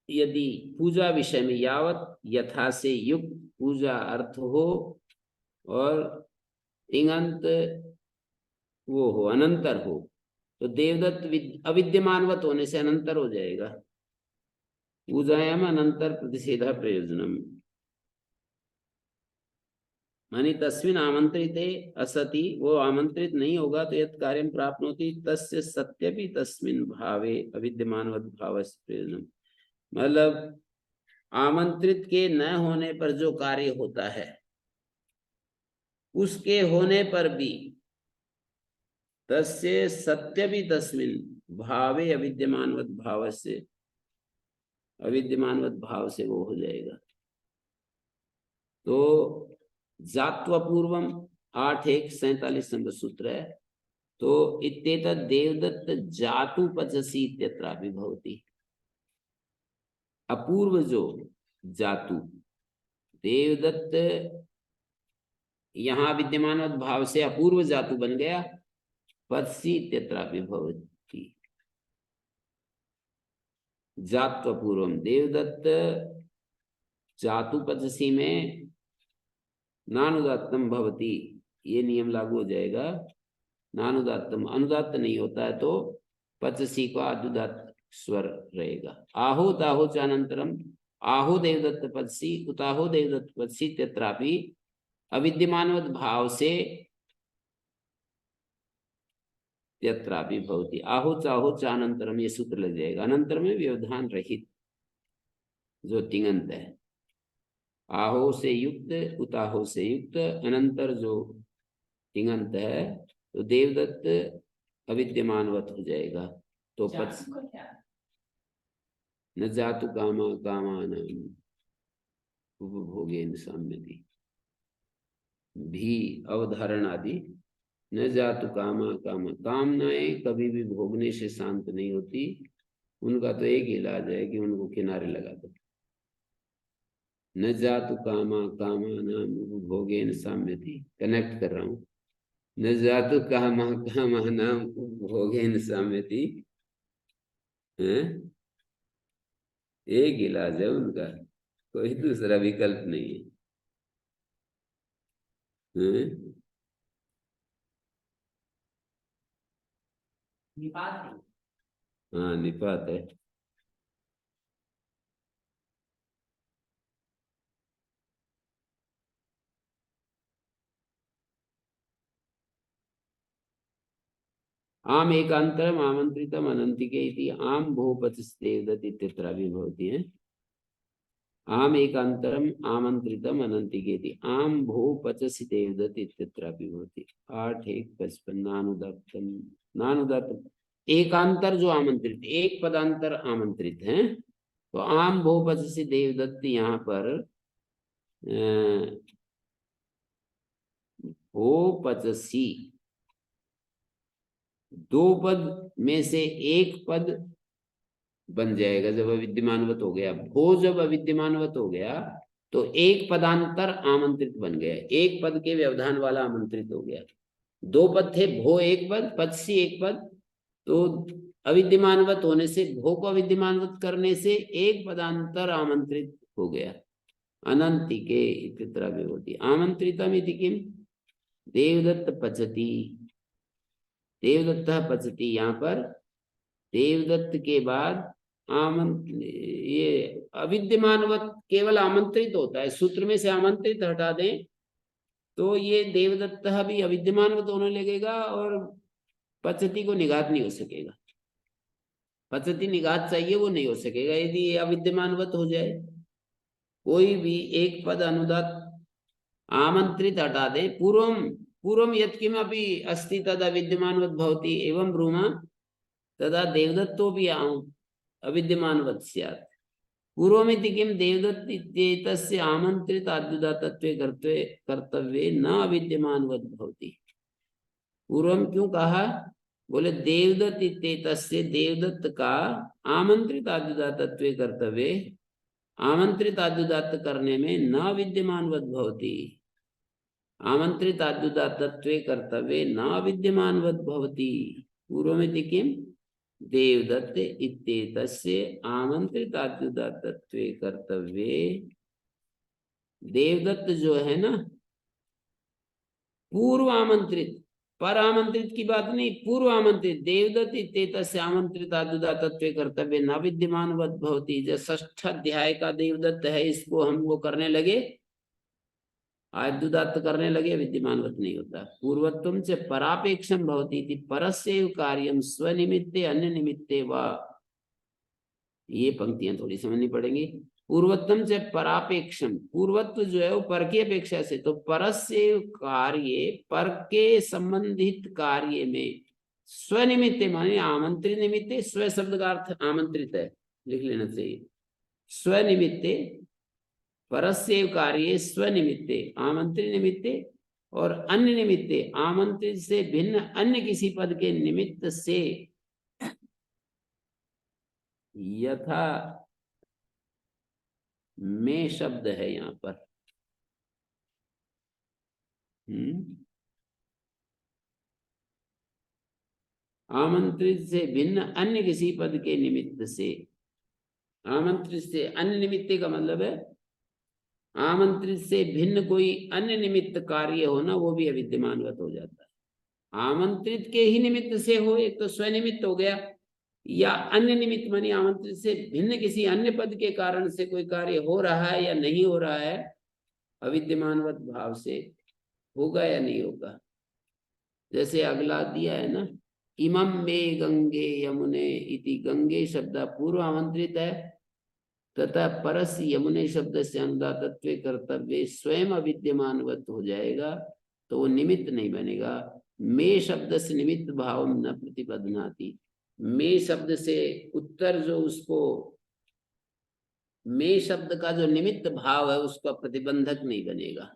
Speaker 1: यदि पूजा विषय में यावत यथा से युक्त पूजा अर्थ हो और इङंत वो हो अनंतर हो तो देवदत्त अविद्यमानवत होने से अनंतर हो जाएगा। पूजायाम अनंतर प्रतिषेधा प्रयोजनम मानी तस्मिन आमंत्रिते असति, वो आमंत्रित नहीं होगा तो यत् कार्यम प्राप्त होती तस्य सत्यपि तस्मिन भावे अविद्यमानवत भावस्य प्रयोजनम। मतलब आमंत्रित के न होने पर जो कार्य होता है उसके होने पर भी तस्य सत्यपि तस्मिन भावे अविद्यमानवत भावस्य, अविद्यमानवत भाव से वो हो जाएगा। तो जात्व पूर्वम 8.1.47 नंबर सूत्र है। तो इत्येतत् देवदत्त जातु पचसी इत्यत्रापि भवति। अपूर्व जो जातु देवदत्त यहाँ विद्यमान भाव से अपूर्व जातु बन गया, पचसी इत्यत्रापि भवति। जात्व पूर्वम देवदत्त जातु पचसी में नानुदात्तम भवति, ये नियम लागू हो जाएगा। नानुदात्तम अनुदात्त नहीं होता है तो पचसी का आदुदात्त स्वर रहेगा। आहो ताहो चानंतरम आहो देवदत्त पचसी उताहो देवदत्त पचसी तत्रापि अविद्यमानवत भाव से यत्रापि भवति। आहुच आहुच अनंतरम, ये सूत्र लग जाएगा। अनंतर में व्यवधान रहित जो तिङंत है, आहो से युक्त, उताहो से युक्त, अनंतर जो तिङंत है, तो देवदत्त अविद्यमानवत हो जाएगा। तो न जातु कामा कामानाम उपभोगेन साम्यति भी अवधारण आदि। न जातु कामा कामा, कामनाएं कभी भी भोगने से शांत नहीं होती। उनका तो एक इलाज है कि उनको किनारे लगा दो। न जातु कामा कामानाम उपभोगेन साम्यति, कनेक्ट कर रहा हूं। न जातु कामा कामानाम उपभोगेन साम्यति, एक इलाज है उनका, कोई दूसरा विकल्प नहीं है। निपात है। हाँ, निपात है। आम एकांतरम आमंत्रितम अनंतिके इति आम बहुपतिस्तेवदत्त इत्यत्र भी भवति है। आम एकांतरम आमंत्रितम अनंतिके इति आम बहुपचसि देवदत्त इत्यत्र भी भवति। 8:1:55 नानुदात्तम, नानुदात्तम एकांतर जो आमंत्रित, एक पदांतर आमंत्रित है, तो आम बहुपचसि देवदत्त यहाँ पर बहुपचसी, दो पद में से एक पद बन जाएगा जब अविद्यमानवत हो गया। भो जब अविद्यमानवत हो गया तो एक पदांतर आमंत्रित बन गया, एक पद के व्यवधान वाला आमंत्रित हो गया। दो पद थे, भो एक पद, पचसी एक पद, तो अविद्यमानवत होने से, भो को अविद्यमानवत करने से एक पदांतर आमंत्रित हो गया। अनंतिके इत्यत्र विभूति आमंत्रितम इति किम, देवदत्त पचति, देवदत्त पचति। यहाँ पर देवदत्त के बाद ये अविद्यमानवत केवल आमंत्रित होता है। सूत्र में से आमंत्रित हटा दें तो ये देवदत्त भी अविद्यमानवत होने लगेगा और पचति को निघात नहीं हो सकेगा। पचति निघात चाहिए, वो नहीं हो सकेगा यदि ये अविद्यमानवत हो जाए। कोई भी एक पद अनुदात आमंत्रित हटा दें, पूर्वम पूर्वम यत्किमपि अस्ति तद अविद्यमानवत भवति एवं ब्रूमा तदा देवदत्तो भी अविद्यमानवत स्यात्। पूर्वमिति किम, देवदत्त इत्येतस्य आमंत्रित आद्युदातत्वे कर्तव्ये न अविद्यमानवत भवति। पूर्वम क्यों कहा, बोले देवदत्त इत्येतस्य, देवदत्त का आमंत्रित आद्युदातत्वे कर्तव्ये, आमंत्रित आद्युदात करने में न विद्यमानवत भवति, आमंत्रित आद्युदातत्वे कर्तव्ये न विद्यमानवत भवति। पूर्वमिति किम, देवदत्त इत्येतस्य आमंत्रित आद्युदातत्वे कर्तव्ये, देवदत्त जो है ना, पूर्व आमंत्रित, पर आमंत्रित की बात नहीं, पूर्व आमंत्रित, देवदत्त इत्येतस्य आमंत्रित आद्युदातत्वे कर्तव्ये न विद्यमानवत भवति। जो 6ठ अध्याय का देवदत्त है, इसको हम वो करने लगे, आद्युदात्त करने लगे, विद्यमानवत नहीं होता। पूर्वत्वं च परापेक्षम भवति इति परस्यैव कार्यम स्वनिमित्ते अन्य निमित्ते वा, ये पंक्तियां थोड़ी समझनी पड़ेंगी। पूर्वत्वं च परापेक्षम, पूर्वत्व जो है वो पर की अपेक्षा से, तो परस्यैव कार्ये, पर के संबंधित कार्य में, स्वनिमित्ते माने आमंत्रित निमित्ते, स्व शब्द का अर्थ आमंत्रित है, लिख लेना चाहिए। स्वनिमित्ते, परस्यैव कार्ये स्वनिमित्ते, आमंत्रित निमित्ते, और अन्य निमित्ते, आमंत्रित से भिन्न अन्य किसी पद के निमित्त से, यथा में शब्द है यहाँ पर, आमंत्रित से भिन्न अन्य किसी पद के निमित्त से, आमंत्रित से अन्य निमित्ते का मतलब है आमंत्रित से भिन्न कोई अन्य निमित्त कार्य होना, वो भी अविद्यमानवत हो जाता है। आमंत्रित के ही निमित्त से हो, एक तो स्वनिमित्त हो गया, या अन्य निमित्त मानी आमंत्रित से भिन्न किसी अन्य पद के कारण से कोई कार्य हो रहा है या नहीं हो रहा है, अविद्यमानवत भाव से, होगा या नहीं होगा? जैसे अगला दिया है ना, इमं मे गंगे यमुने इति, गंगे शब्द पूर्व आमंत्रित है, तथा परस यमुने शब्द से अनुदातत्व कर्तव्य स्वयं अविद्यमानवत हो जाएगा, तो वो निमित्त नहीं बनेगा। मे शब्द से निमित्त भाव न प्रतिपदनाति, मे शब्द से उत्तर जो उसको, मे शब्द का जो निमित्त भाव है उसका प्रतिबंधक नहीं बनेगा।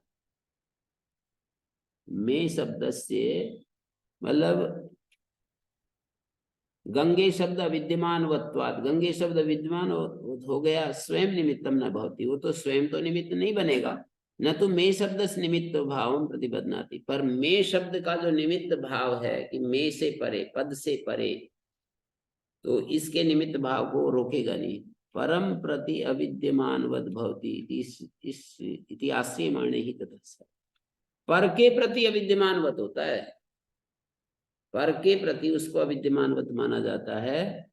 Speaker 1: मे शब्द से मतलब गंगे शब्द विद्यमान वत्वाद, गंगे शब्द विद्यमान हो गया, स्वयं निमित्तम न भवति, वो तो स्वयं तो निमित्त नहीं बनेगा। न तो मे शब्द से निमित्त भाव प्रतिबदनाति, पर मे शब्द का जो निमित्त भाव है कि मे से परे, पद से परे, तो इसके निमित्त भाव को रोकेगा नहीं। परम प्रति अविद्यमान वद भवति इस इतिहासीय माने ही तथा, पर के प्रति अविद्यमान वत होता है, पर के प्रति उसको अविद्यमानवत माना जाता है।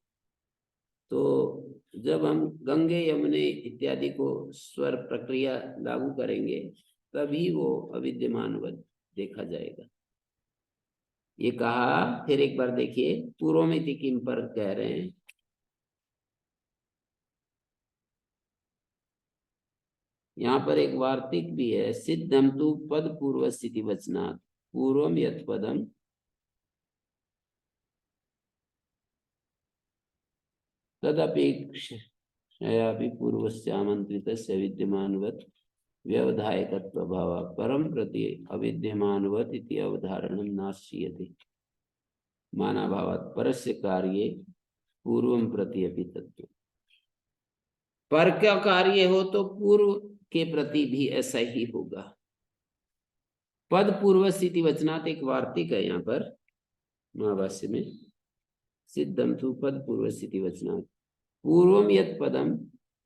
Speaker 1: तो जब हम गंगे यमुने इत्यादि को स्वर प्रक्रिया लागू करेंगे तभी वो अविद्यमानवत देखा जाएगा। ये कहा, फिर एक बार देखिए, पूर्वमिति किम पर कह रहे हैं, यहाँ पर एक वार्तिक भी है, सिद्धम तु पद पूर्व स्थिति वचनात् पूर्वम यत् पदम तदपेक्षयापि पूर्वस्य आमंत्रितस्य विद्यमानवत् व्यवधायकत्व भाव परम प्रति अविद्यमानवत् इति अवधारणं नाश्यते माना भावात् परस्य कार्ये पूर्वं प्रति अपि तत्व। पर का कार्य हो तो पूर्व के प्रति भी ऐसा ही होगा। पद पूर्व स्थिति वचनात् एक वार्तिक है यहाँ पर महाभाष्य में, सिद्धम तु पद पूर्व स्थिति वचनात् पूर्वम यत् पदम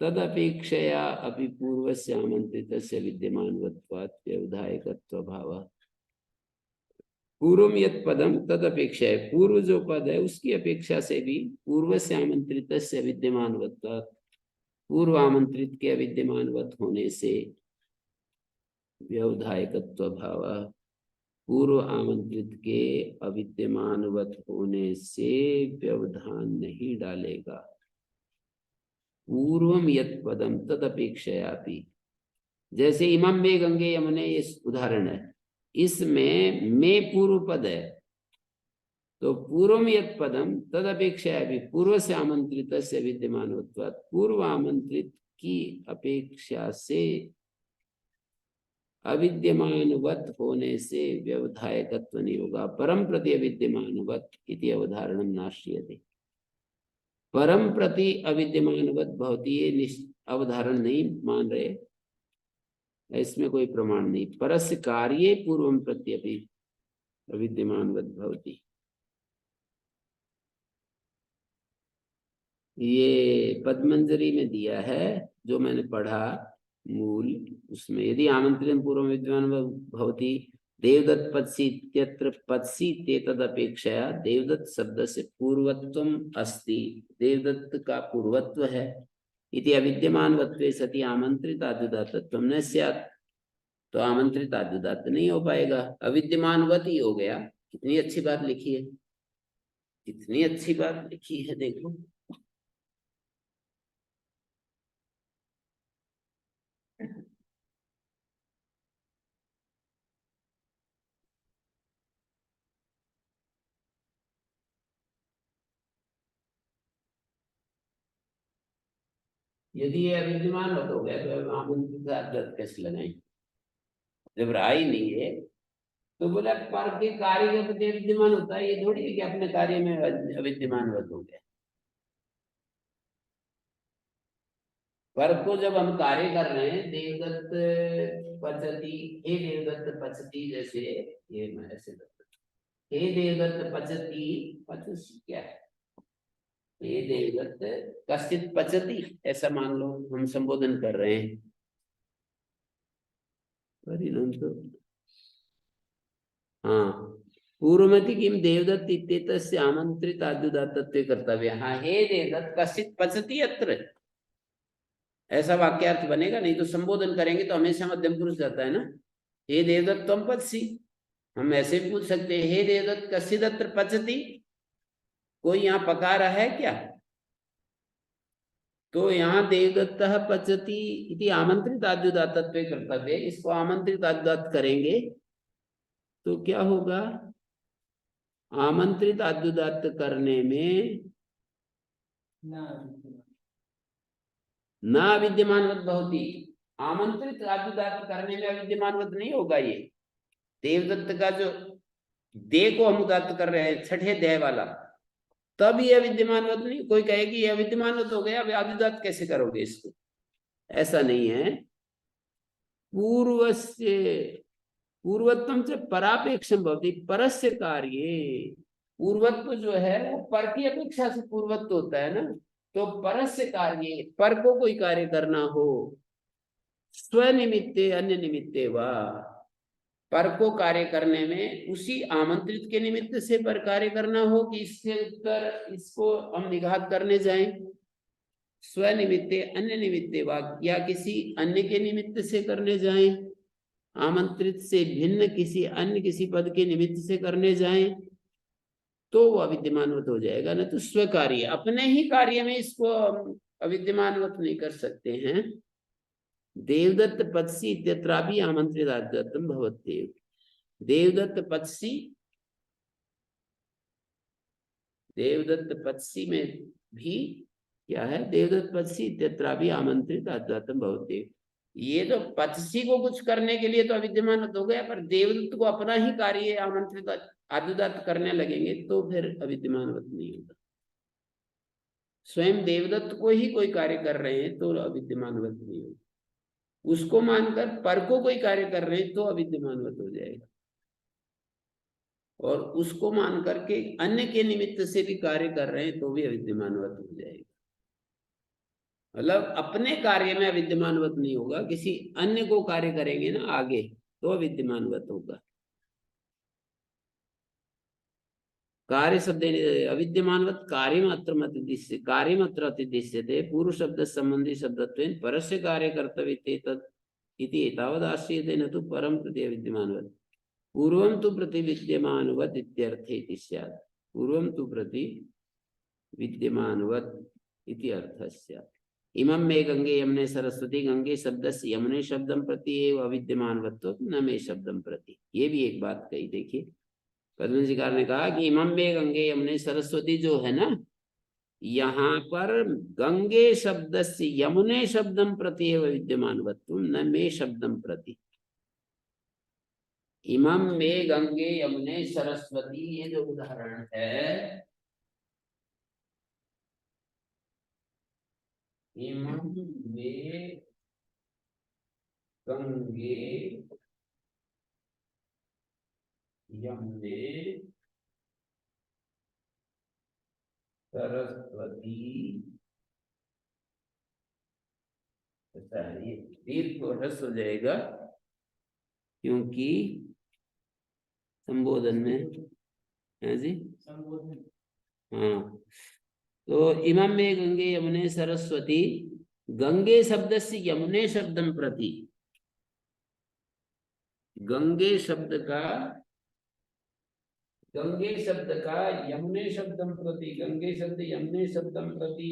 Speaker 1: तदपेक्षया अपि पूर्वस्य आमंत्रितस्य विद्यमानवत्वात् व्यवधायकत्व भावः। पूर्वम यत् पदम तदपेक्षा है, पूर्व जो पद है उसकी अपेक्षा से भी पूर्व से आमंत्रितस्य विद्यमानवत्वात् पूर्व आमंत्रित के विद्यमानवत होने से व्यवधायकत्व भावः, पूर्व आमंत्रित के अविद्यमानवत होने से व्यवधान नहीं डालेगा। पूर्वम यत् पदम तदपेक्षयापि, जैसे इमं मे गंगे यमुने ये उदाहरण है, इसमें मे पूर्व पद है, तो पूर्वम यत् पदम तदपेक्षयापि पूर्व से आमंत्रित से विद्यमानत्वात् पूर्व आमंत्रित की अपेक्षा से अविद्यमानवत होने से व्यवधायकत्व नहीं होगा। परम प्रति अविद्यमानवत इति अवधारणं नाश्यते, परम प्रति अविद्यमानवत भवति ये अवधारण नहीं मान रहे, इसमें कोई प्रमाण नहीं। परस्य कार्ये पूर्वम प्रत्यपि अविद्यमानवत भवति, ये पद्मंजरी में दिया है जो मैंने पढ़ा मूल, उसमें यदि आमंत्रण पूर्व विद्यमान भवति देवदत्त पत्सी इत्यत्र पत्सी ते तदपेक्षया देवदत्त शब्द से पूर्वत्वम अस्ति, देवदत्त का पूर्वत्व है, इति अविद्यमानवत्वे सति आमंत्रित आद्युदात्तत्वं न स्यात्, तो आमंत्रित आद्युदात्त नहीं हो पाएगा, अविद्यमानवत ही हो गया। कितनी अच्छी बात लिखी है, कितनी अच्छी बात लिखी है, देखो। यदि ये अविद्यमान हो गया तो आमंत्रित आद्युदात्त कैसे लगाएं, जब रहा ही नहीं है। तो बोला पर के कार्य के प्रति विद्यमान होता है, ये थोड़ी है कि अपने कार्य में अविद्यमान हो गया। पर को जब हम कार्य कर रहे हैं, देवदत्त पचती, हे देवदत्त पचती, जैसे ये मैं ऐसे हे देवदत्त पचती, पचती क्या है, हे देवदत्त कश्चित पचती, ऐसा मान लो हम संबोधन कर रहे हैं, तो हाँ, पूर्वमति किम देवदत्त इत्येतस्य आमंत्रित आद्युदात्तत्वे कर्तव्य। हाँ, हे देवदत्त कश्चित पचती अत्र, ऐसा वाक्यार्थ बनेगा, नहीं तो संबोधन करेंगे तो हमेशा मध्यम पुरुष जाता है ना, हे देवदत्त त्वं पचसि। हम ऐसे भी पूछ सकते हैं, हे देवदत्त कस्यदत्र पचति, कोई यहाँ पका रहा है क्या? तो यहाँ देवदत्त पचति इति आमंत्रित आद्युदात्तत्वे कर्तव्य, इसको आमंत्रित आद्युदात्त करेंगे तो क्या होगा? आमंत्रित आद्युदात्त करने में ना विद्यमानवत भवति, आमंत्रित आद्युदात्त करने में अविद्यमानवत नहीं होगा। ये देवदत्त का जो दे को हम उदात्त कर रहे हैं छठे देह वाला, तब ये अविद्यमानवत नहीं। कोई कहे कि ये अविद्यमानवत हो गया, अब आद्युदात्त कैसे करोगे इसको? ऐसा नहीं है। पूर्वस्य पूर्वत्वम से परापेक्षम भवति, परस्य कार्ये। पूर्वत्व जो है वो पर की अपेक्षा से पूर्वत्व होता है ना। तो परस्य कार्ये, पर को कोई कार्य करना हो, स्वनिमित्ते अन्य निमित्ते वा, पर को कार्य करने में उसी आमंत्रित के निमित्त से पर कार्य करना हो कि इससे उत्तर इसको हम निघात करने जाएं, स्वनिमित्ते अन्य निमित्ते वा, या किसी अन्य के निमित्त से करने जाएं, आमंत्रित से भिन्न किसी अन्य किसी पद के निमित्त से करने जाएं, तो वो अविद्यमानवत हो जाएगा। न तो स्वकार्य, अपने ही कार्य में इसको अविद्यमानवत नहीं कर सकते हैं। देवदत्त पत्सी इत्यत्रापि आमंत्रित आद्यत्तम भवत्येव। देवदत्त पत्सी, देवदत्त पत्सी में भी क्या है? देवदत्त पत्सी इत्यत्रापि आमंत्रित आद्यत्तम भवत्येव। ये तो पत्सी को कुछ करने के लिए तो अविद्यमानवत हो गया, पर देवदत्त को अपना ही कार्य आमंत्रित आद्युदात्त करने लगेंगे तो फिर अविद्यमानवत नहीं होगा। स्वयं देवदत्त को ही कोई कार्य कर रहे हैं तो अविद्यमानवत नहीं होगा। उसको मानकर पर को कोई कार्य कर रहे हैं तो अविद्यमानवत हो जाएगा, और उसको मान करके अन्य के निमित्त से भी कार्य कर रहे हैं तो भी अविद्यमानवत हो जाएगा। मतलब अपने कार्य में अविद्यमानवत नहीं होगा, किसी अन्य को कार्य करेंगे ना आगे तो अविद्यमानवत होगा। कार्य शब्द अविद्यमानवत कार्यमात्रम अतिदिश्य, कार्यमात्र अतिदिश्यते पूर्व शब्द संबंधी शब्दत्वेन परस्य कार्य कर्तव्य तत् इति एतावदाश्रियते न तो परम प्रति अविद्यमानवत। पूर्वं तु प्रति विद्यमानवत इत्यर्थे इति स्यात्। पूर्वं तु प्रति विद्यमानवत इति अर्थः स्यात्। इमं मे गंगे यमुने सरस्वती, गंगे शब्दस्य यमुने शब्दं प्रति एव अविद्यमानवत्व न मे शब्दं प्रति। ये भी एक बात कही। देखिए पद्मजीकार ने कहा कि इमं में गंगे यमुने सरस्वती जो है ना, यहाँ पर गंगे शब्द से यमुने शब्दम प्रति विद्यमानवत्व न मे शब्दम प्रति। इमं में गंगे यमुने सरस्वती, ये जो उदाहरण है, इमं में गंगे यमुने सरस्वती, ऐसा है। ये दीर्घ को ह्रस्व हो जाएगा क्योंकि संबोधन में है जी, संबोधन। हाँ, तो इमं में गंगे यमुने सरस्वती, गंगे शब्द से यमुने शब्दम प्रति, गंगे शब्द का यमुने शब्दम प्रति, गंगे शब्द यमुने शब्दम प्रति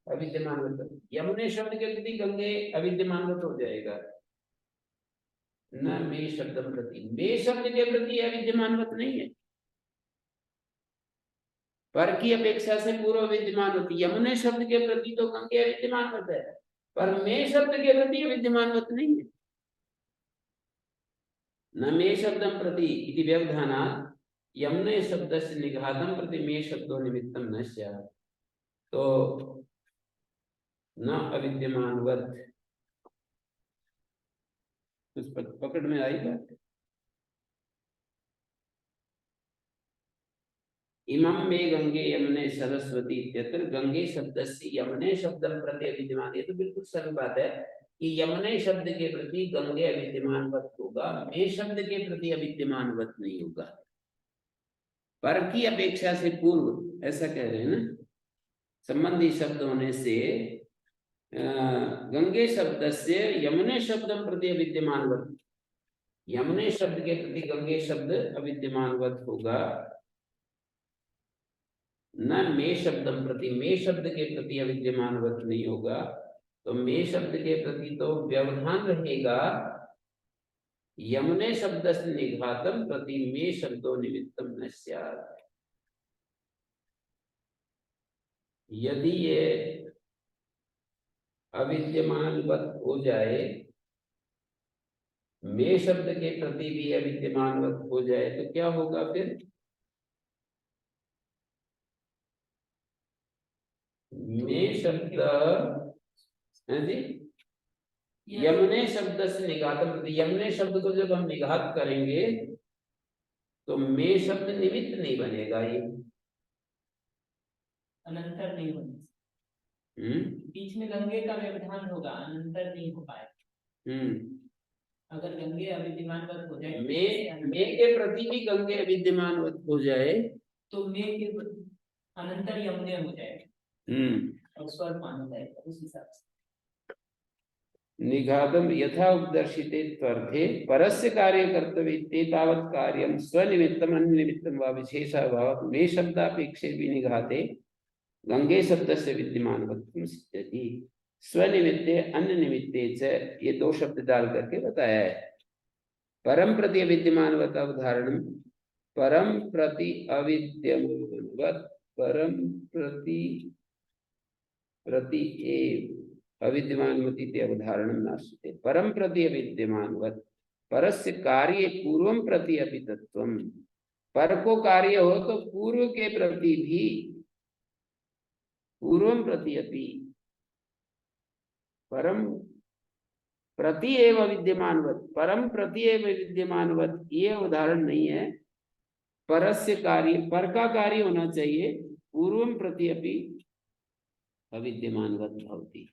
Speaker 1: अविद्यमानवत, यमुने शब्द के प्रति गंगे अविद्यमानवत हो जाएगा। न मे शब्दम प्रति, मे शब्द के प्रति अविद्यमानवत नहीं है, पर की अपेक्षा से पूर्व विद्यमान होती। यमुने शब्द के प्रति तो गंगे अविद्यमानवत है, पर मे शब्द के प्रति विद्यमानवत नहीं है। न मे शब्दम प्रति इति व्यवधानात् यमुने शब्द से निघातम प्रति मे शब्दों निमित्तम न स्यात्, तो न अविद्यमानवत। उस पकड़ में आई बात। इमं में गंगे यमुने सरस्वती इत्यत्र गंगे शब्द से यमुने शब्दम प्रति अविद्यमान, ये तो बिल्कुल सरल बात है कि यमुने शब्द के प्रति गंगे अविद्यमानवत होगा, मे शब्द के प्रति अविद्यमानवत नहीं होगा। पर की अपेक्षा से पूर्व, ऐसा कह रहे हैं ना, संबंधी शब्द होने से गंगे शब्द से यमुने शब्दम प्रति अविद्यमानवत, यमुने शब्द के प्रति गंगे शब्द अविद्यमानवत होगा, न मे शब्दम प्रति, मे शब्द के प्रति अविद्यमानवत नहीं होगा। तो मे शब्द के प्रति तो व्यवधान रहेगा, यमुने शब्द से निघातम प्रति मे शब्दो निमित्तम न स्यात्। यदि ये अविद्यमानवत हो जाए, मे शब्द के प्रति भी अविद्यमानवत हो जाए, तो क्या होगा फिर? मे शब्द है जी, यमुने शब्द से निघातम प्रति, यमुने शब्द को जब हम निघात करेंगे तो मे शब्द निमित्त नहीं बनेगा, ये
Speaker 2: अनंतर नहीं बनेगा। बीच में गंगे का व्यवधान होगा, अनंतर नहीं हो पाएगा। अगर गंगे अविद्यमानवत हो जाए,
Speaker 1: मे के प्रति भी गंगे अविद्यमानवत हो जाए,
Speaker 2: तो मे के अनंतर यमुने हो जाएगा और स्वर माना जाएगा उस हिसाब से।
Speaker 1: निघातम यथा उपदर्शिते त्वर्थे परस्य कार्य कर्तव्ये तावत् कार्यम स्वनिमित्तम अन्यनिमित्तम वा विशेषाभावात् मे शब्दापेक्षे भी निघाते गंगे शब्द से विद्यमानवत्वं सिद्ध्यति। स्वनिमित्ते अन्य निमित्ते च, ये दो शब्द डाल करके बताया है। परम प्रति अविद्यमानवत अवधारणम, परम प्रति अविद्यमानवत, परम प्रति एव अविद्यमानवती अवधारणम नास्ते। परम प्रति अविद्यमानवत, परस्य कार्य पूर्वम प्रति अपि तत्वम, पर को कार्य हो तो पूर्व के प्रति भी, पूर्वम प्रति अपि, परम प्रति एव विद्यमानवत, परम प्रति एव विद्यमानवत, ये उदाहरण नहीं है। परस्य कार्य, पर का कार्य होना चाहिए, पूर्वम प्रति अपि अविद्यमानवत भवति।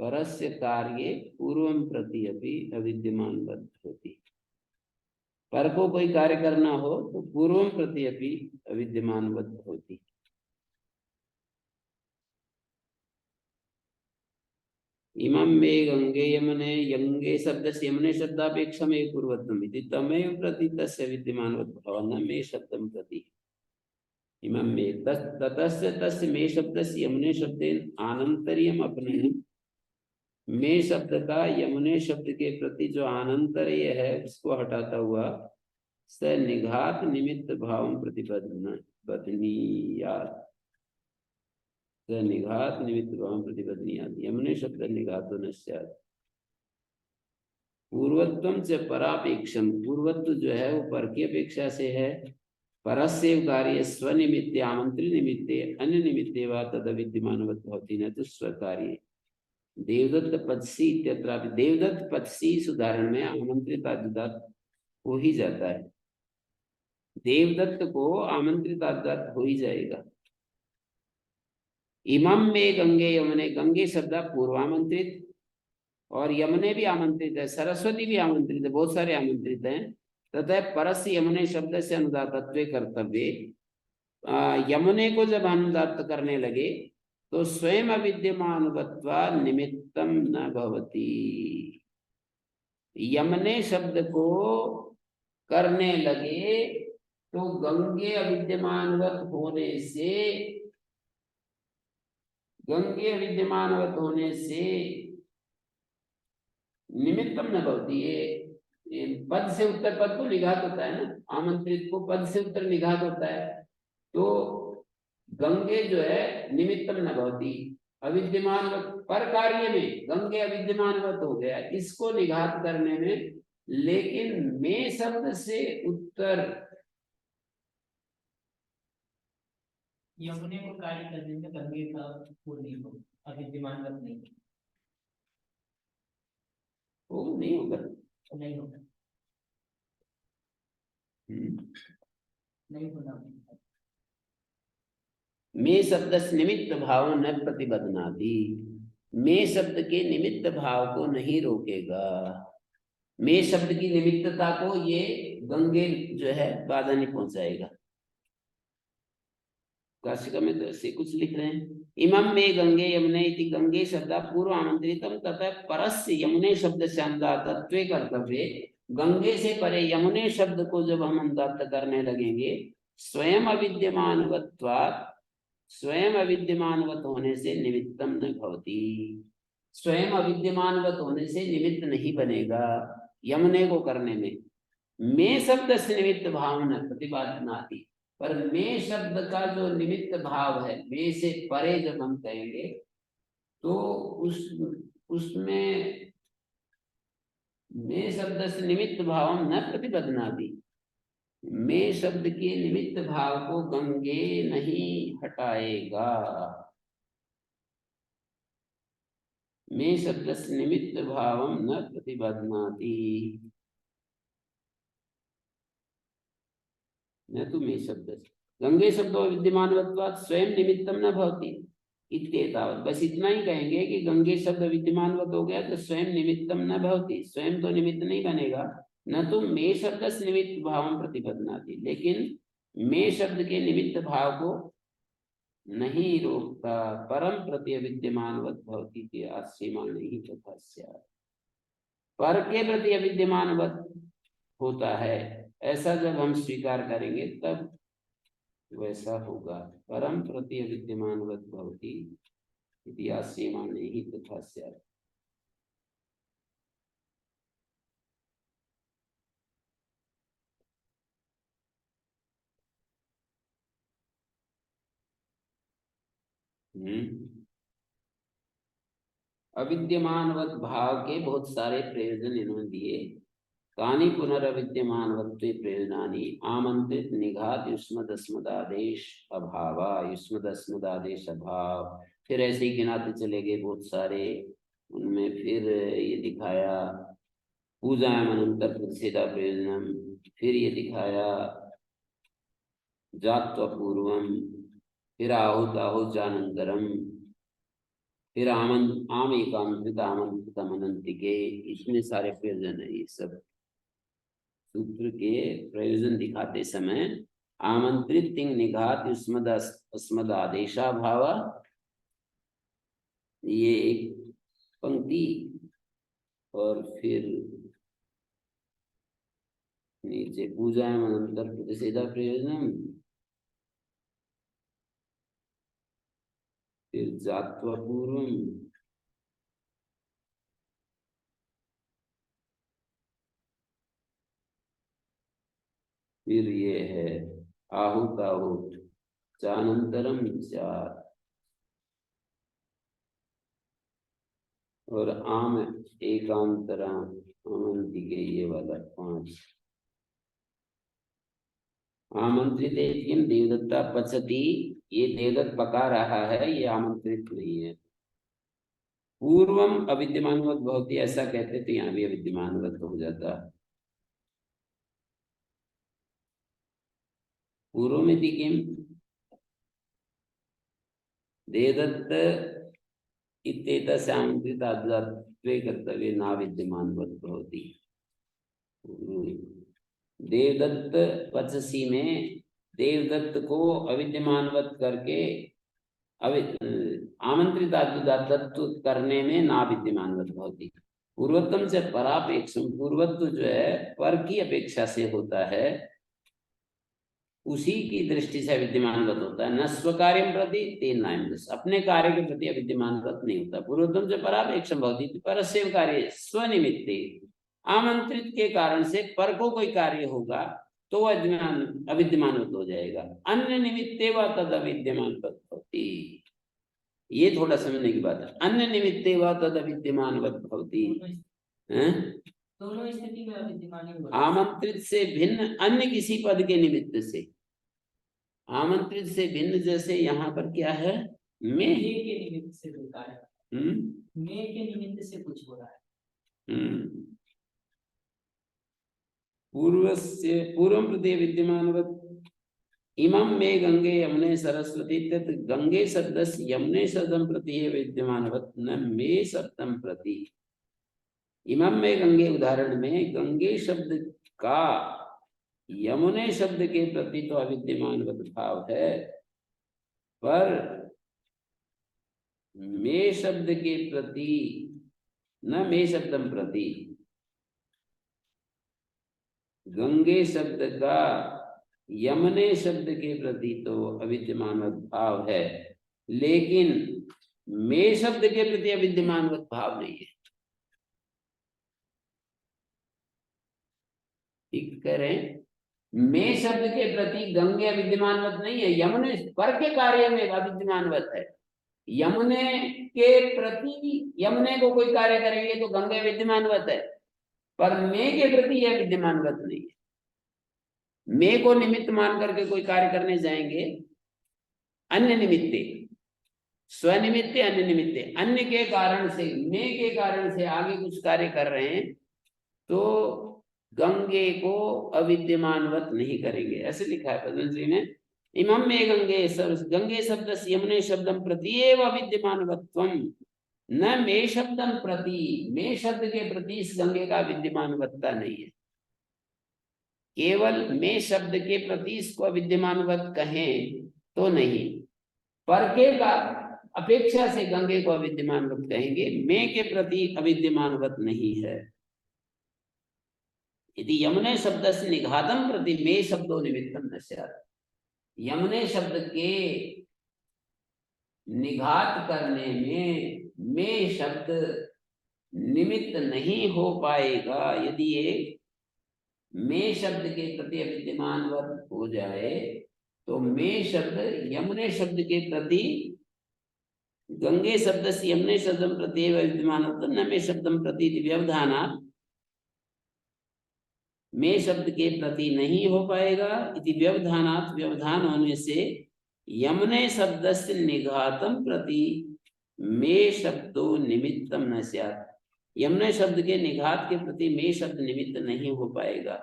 Speaker 1: परस्य कार्ये पूर्वम प्रति अपि अविद्यमानवत होती। पर को कोई कार्य करना हो तो पूर्वम प्रति अपि अविद्यमानवत होती। इमं मे गंगे यमुने, यंगे शब्द से यमुने शब्दापेक्षा में पूर्वत्वम इति तमेव प्रति तस्य विद्यमानवत भावना मे शब्दम प्रति। इमं मे ततस्य तस्य मे शब्द से यमुने शब्देन आनंतर्यम अपने, मे शब्द का यमुने शब्द के प्रति जो आनंतर्य है उसको हटाता हुआ स निघात निमित्त भाव प्रतिबद्धनीयात्, स निघात निमित्त भाव प्रतिबद्धनीयात्, यमुने शब्द निघातो न स्यात्। पूर्वत्वम से परापेक्षम, पूर्वत्व जो है वो पर की अपेक्षा से है। परस्य कार्य स्वनिमित्ते आमंत्रित निमित्ते अन्य निमित्ते वा तद विद्यमानवत् भवति न तो स्वकार्य। देवदत्त पदसी इत्यत्रापि, देवदत्त पदसी इस उदाहरण में आमंत्रित आदिदात हो ही जाता है, देवदत्त को आमंत्रित आदिदात हो ही जाएगा। इमम में गंगे यमुने, गंगे शब्द पूर्वामंत्रित और यमुने भी आमंत्रित है, सरस्वती भी आमंत्रित है, बहुत सारे आमंत्रित हैं। तथा परस्य यमुने शब्द से अनुदातत्व कर्तव्य, यमुने को जब अनुदात करने लगे तो स्वयं अविद्यमानवत्वा निमित्तम न भवति। यमुने शब्द को करने लगे तो गंगे अविद्यमानवत होने से, गंगे अविद्यमानवत होने से निमित्तम न भवति। ये पद से उत्तर, पद को निघात होता है ना, आमंत्रित को पद से उत्तर निघात होता है, तो गंगे जो है निमित्तम न भवति, अविद्यमानवत, पर कार्य में गंगे अविद्यमानवत हो गया इसको निघात करने में। लेकिन में शब्द से उत्तर,
Speaker 2: यमुने को कार्य करने में गंगे का वो नहीं हो, अविद्यमानवत नहीं
Speaker 1: वो नहीं होगा,
Speaker 2: नहीं होगा, नहीं होना।
Speaker 1: मे शब्द निमित्त भाव न प्रतिबद्धनाति, मे शब्द के निमित्त भाव को नहीं रोकेगा। मे शब्द की निमित्तता को ये गंगे जो है बाधा नहीं पहुंचाएगा। काशिका में तो ऐसे कुछ लिख रहे हैं, इमं में गंगे यमुने इति गंगे शब्द पूर्व आमंत्रितम तथा परस्य यमुने शब्द से अनुदातत्वे कर्तव्ये गंगे से परे यमुने शब्द को जब हम अनुदात्त करने लगेंगे, स्वयं अविद्यमानवत्वात्, स्वयं अविद्यमानवत होने से निमित्तम न भवति, स्वयं अविद्यमानवत होने से निमित्त नहीं बनेगा यमुने को करने में। मैं शब्द से निमित्त भाव न प्रतिपादनाति, पर मैं शब्द का जो निमित्त भाव है, मैं से परे जब हम कहेंगे तो उसमें मैं शब्द से निमित्त भाव न प्रतिपदनाति, मैं शब्द के निमित्त भाव को गंगे नहीं हटाएगा। मैं शब्द से निमित्त भावम न प्रतिपदनाति, न तो मैं शब्द गंगे शब्दो विद्यमानवत्वात् स्वयं निमित्तम न भवति इत्येतावत्। बस इतना ही कहेंगे कि गंगे शब्द विद्यमानवत हो गया तो स्वयं निमित्तम न भवति, स्वयं तो निमित्त नहीं बनेगा। न तो मैं शब्द से निमित्त भावम प्रतिपदनाति, लेकिन मैं शब्द के निमित्त भाव को नहीं रोकता, परम प्रति विद्यमानवत भवति के आसीमा नहीं तथा स्यात्। पर के प्रति अविद्यमानवत होता है, ऐसा जब हम स्वीकार करेंगे तब वैसा होगा। परम प्रति अविद्यमानवत भवति इति आसीमा नहीं तथा स्यात्। अविद्यमानवत भाव के बहुत सारे प्रयोजन इन्होंने दिए। कानि पुनरविद्यमानवत्वे प्रयोजनानि, आमंत्रित निघात युष्मदस्मदादेश अभावा, युष्मदस्मदादेश अभाव। फिर ऐसे ही गिनाते चले गए बहुत सारे। उनमें फिर ये दिखाया पूजायाम अनंतर प्रतिषेधा प्रयोजनम, फिर ये दिखाया जात्व पूर्वम, फिर आहुताहुचानंतरम, फिर आम एकांतरित आमंत्रित अनंतिके। इसमें सारे प्रयोजन है। ये सब सूत्र के प्रयोजन दिखाते समय आमंत्रित तिंग निघात अस्मद आदेशा भाव, ये एक पंक्ति, और फिर नीचे पूजायाम अनंतर प्रतिषेधा प्रयोजनम, फिर जात्वा पूर्वम, फिर ये है आहुताहुत चानंतरम चार, और आम एकांतरा अमंतिके ये वाला 5। आमंत्रित किम देवदत्ता पचती, ये देवदत्त पका रहा है, ये आमंत्रित नहीं है। पूर्वम अविद्यमानवत भवति ऐसा कहते तो यहाँ भी अविद्यमानवत हो जाता। पूर्व में थी किम देवदत्त इत्येतस्य आमंत्रित आद्यात्वे कर्तव्ये ना विद्यमानवत भवति। देवदत्त पचसी में देवदत्त को अविद्यमानवत करके आमंत्रित आद्युदातत्व करने में ना विद्यमानवत भवति। पूर्वोत्तम से परापेक्षम, पूर्वत्व जो है पर की अपेक्षा से होता है, उसी की दृष्टि से अविद्यमानवत होता है। न स्वकार्यम प्रति तेन नायम, अपने कार्य के प्रति अविद्यमानवत नहीं होता। पूर्वोत्तम से परापेक्षम भवति परस्य कार्य स्वनिमित्ते, आमंत्रित के कारण से पर को कोई कार्य होगा तो वह अविद्यमानवत हो जाएगा। अन्य निमित्ते व तद अविद्यमानवत भवति, ये थोड़ा समझने की बात है। अन्य निमित्ते व तद अविद्यमानवत भवति,
Speaker 2: दोनों स्थिति में अविद्यमान।
Speaker 1: आमंत्रित से भिन्न अन्य किसी पद के निमित्त से, आमंत्रित से भिन्न, जैसे यहाँ पर क्या है, मैं
Speaker 2: के निमित्त से होता है, मैं के निमित्त से कुछ हो रहा है।
Speaker 1: पूर्वम प्रति विद्यमानवत इमं मे गंगे यमुने सरस्वती, तत् गंगे शब्दस् यमुने शब्दं प्रति विद्यमानवत न मे शब्दं प्रति। इमं में गंगे उदाहरण में गंगे शब्द का यमुने शब्द के प्रति तो अविद्यमानवत भाव है, पर मे शब्द के प्रति न मे शब्दम प्रति, गंगे शब्द का यमुने शब्द के प्रति तो अविद्यमान भाव है, लेकिन मे शब्द के प्रति अविद्यमान भाव नहीं है। ठीक कह रहे हैं, मे शब्द के प्रति गंगे अविद्यमानवत नहीं है, यमुने पर के कार्य में अविद्यमानवत है। यमुने के प्रति, यमुने को कोई कार्य करेंगे तो गंगे विद्यमानवत है, पर मे के प्रति यह विद्यमानवत नहीं है। मे को निमित्त मान करके कोई कार्य करने जाएंगे, अन्य निमित्ते, स्वनिमित्ते अन्य निमित्ते, अन्य के कारण से, मे के कारण से आगे कुछ कार्य कर रहे हैं तो गंगे को अविद्यमानवत नहीं करेंगे, ऐसे लिखा है पतंजलि ने। इमं में गंगे शब्द यमुने शब्दम प्रति एव अविद्यमानवत्वम न मे शब्दम प्रति, मे शब्द के प्रति इस गंगे का विद्यमानवत्ता नहीं है। केवल मे शब्द के प्रति इसको अविद्यमानवत कहें तो नहीं, पर के का अपेक्षा से गंगे को अविद्यमानवत कहेंगे, मे के प्रति अविद्यमानवत नहीं है। यदि यमुने शब्द से निघातम प्रति मे शब्दों निमित्तम न स्यात्, यमुने शब्द के निघात करने में मे शब्द निमित्त नहीं हो पाएगा। यदि ये मे शब्द के प्रति अविद्यमानवत हो जाए तो मे शब्द यमुने शब्द के प्रति, गंगे शब्द से यमुने शब्दम प्रति विद्यमानवत न मे शब्दम प्रति व्यवधानात्, मे शब्द के प्रति नहीं हो पाएगा। इति व्यवधानात्, व्यवधान होने से यमुने शब्द से निघातम प्रति मे शब्दों निमित्तम न स्यात्, यमुने शब्द के निघात के प्रति मे शब्द निमित्त नहीं हो पाएगा।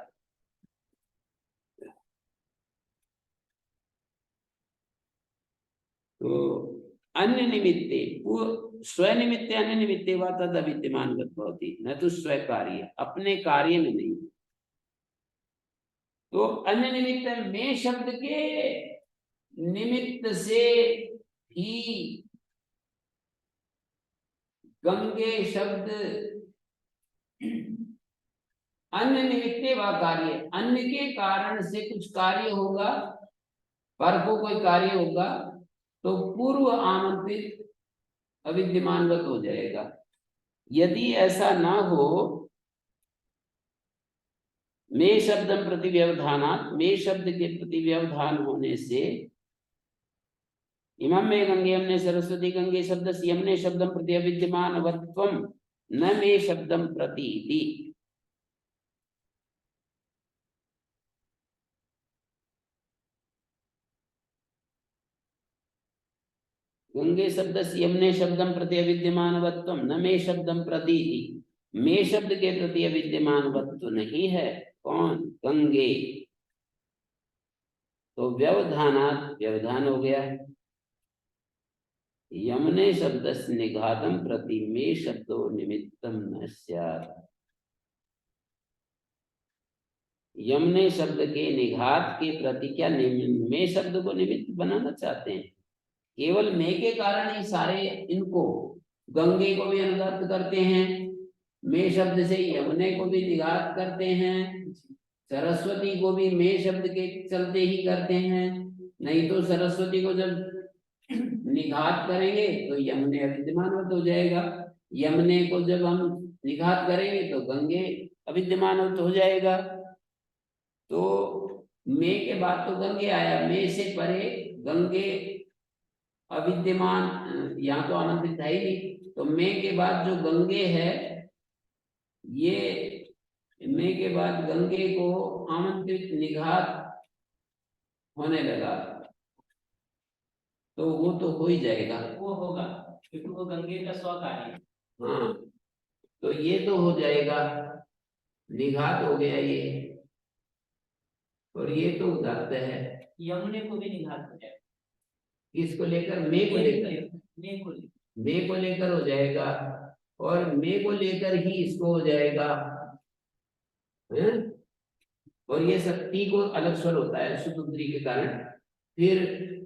Speaker 1: तो अन्य निमित्ते, स्वनिमित्ते अन्य निमित्ते वा तद अविद्यमानवत् भवति, न तो स्व कार्य, अपने कार्य में नहीं। तो अन्य निमित्त में शब्द के निमित्त से ही गंगे शब्द अन्य निमित्ते व कार्य, अन्य के कारण से कुछ कार्य होगा, पर को कोई कार्य होगा तो पूर्व आमंत्रित अविद्यमानवत हो जाएगा। यदि ऐसा ना हो, मे शब्दम प्रति व्यवधानात्, मे शब्द के प्रति व्यवधान होने से इमं में गंगे यमुने सरस्वती गंगे शब्द से यमुने शब्दम प्रति अविद्यमानवत्वम न मे शब्दम प्रति इति। गंगे शब्द से यमुने शब्दम प्रति अविद्यमानवत्वम न मे शब्दम प्रति इति, मे शब्द के प्रति अविद्यमानवत्व नहीं है। कौन? गंगे। तो व्यवधानात्, व्यवधान हो गया, यमुने शब्द से निघातम प्रति मे शब्दों निमित्तम न स्यात्, यमुने शब्द के निघात के प्रति क्या मे शब्द को निमित्त बनाना चाहते हैं, केवल मे के कारण ही सारे इनको, गंगे को भी अनुगत करते हैं, मे शब्द से यमुने को भी निघात करते हैं, सरस्वती को भी मे शब्द के चलते ही करते हैं। नहीं तो सरस्वती को जब निघात करेंगे तो यमुने अविद्यमानवत हो जाएगा, यमुने को जब हम निघात करेंगे तो गंगे अविद्यमानवत हो जाएगा। तो मे के बाद तो गंगे आया, मे से परे गंगे अविद्यमान, यहाँ तो आमंत्रित है ही नहीं, तो मे के बाद जो गंगे है, ये मे के बाद गंगे को आमंत्रित निघात होने लगा तो वो तो हो ही जाएगा,
Speaker 2: वो होगा क्योंकि वो गंगे का स्वकार्य है।
Speaker 1: हाँ, तो ये तो हो जाएगा, निघात हो गया ये, और ये तो उदात्त है,
Speaker 2: यमुने को भी निघात हो जाएगा।
Speaker 1: किसको लेकर? मे को लेकर, मे को लेकर हो जाएगा, और मे को लेकर ही इसको हो जाएगा है? और ये शक्ति को अलग स्वर होता है सुतुद्री के कारण, फिर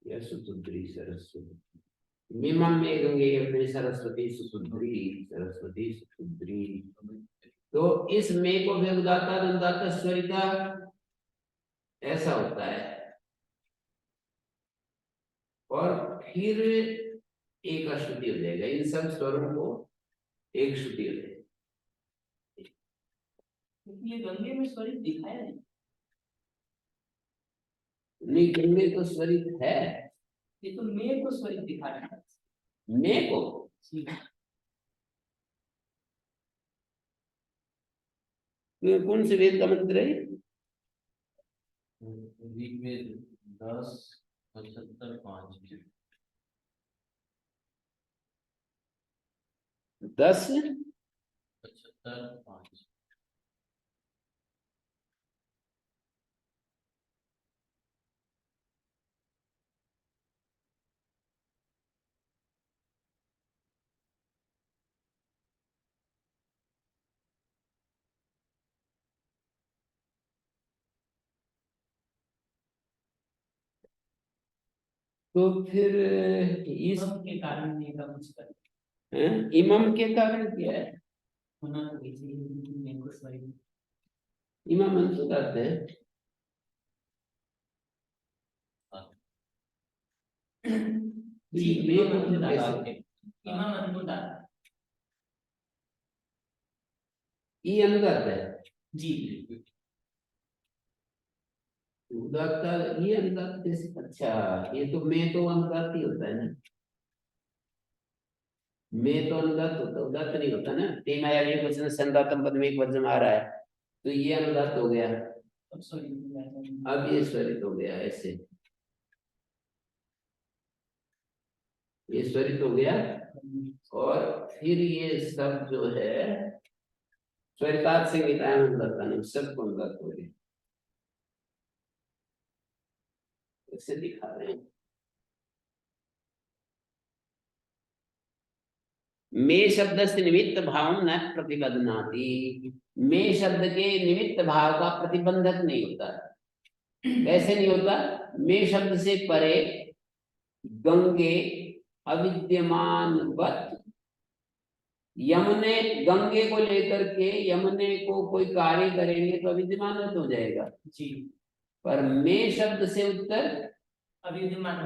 Speaker 1: यह सुतुद्री सरस्वती, मीमां में गंगे अपने सरस्वती सुतुद्री, सरस्वती सुतुद्री, तो इस में को भी उदात्त अनुदात्त स्वरिता ऐसा होता है, और फिर एक अश्रुति हो जाएगा। इन सब स्वरों को एक श्रुति हो जाएगी।
Speaker 2: ये गंगे में स्वरित दिखाया
Speaker 1: नहीं, गंगे तो स्वरित है,
Speaker 2: ये तो मैं को स्वरित दिखा रहा है।
Speaker 1: मैं को कौन से वेद का मंत्र है?
Speaker 3: ऋग्वेद 10:75 10:75
Speaker 1: तो फिर इस
Speaker 2: के कारण ने का कुछ कर
Speaker 1: इमाम के कारण क्या है?
Speaker 2: होना तो इसीलिए मैं को स्वरित
Speaker 1: इमाम अंशु करते हैं।
Speaker 2: जी
Speaker 1: मैं को
Speaker 2: इमाम
Speaker 1: कैसे?
Speaker 2: इमाम अनुदात
Speaker 1: ये अनुदात है
Speaker 2: जी
Speaker 1: उदात्त, ये अनुदात कैसे? अच्छा, ये तो मैं तो अनुदात ही होता है ना, मैं तो अनुदात होता, उदात्त नहीं होता ना। तेमाया एक वचन संदातम पद में एक वचन आ रहा है, तो ये अनुदात हो गया। अब ये स्वरित हो गया, ऐसे ये स्वरित हो गया। और फिर ये सब जो है स्वरितात से निकायन करता नहीं, सबको अनुदात हो गया। इसे दिखा रहे हैं। मे शब्द से निमित्त भाव न प्रतिबद्धनाति, मे शब्द के निमित्त भाव का प्रतिबंधक नहीं होता। कैसे नहीं होता? मे शब्द से परे गंगे अविद्यमानवत, यमुने, गंगे को लेकर के यमुने को कोई कार्य करेंगे तो अविद्यमानवत हो जाएगा
Speaker 2: जी,
Speaker 1: पर मे शब्द से उत्तर
Speaker 2: अविद्यमान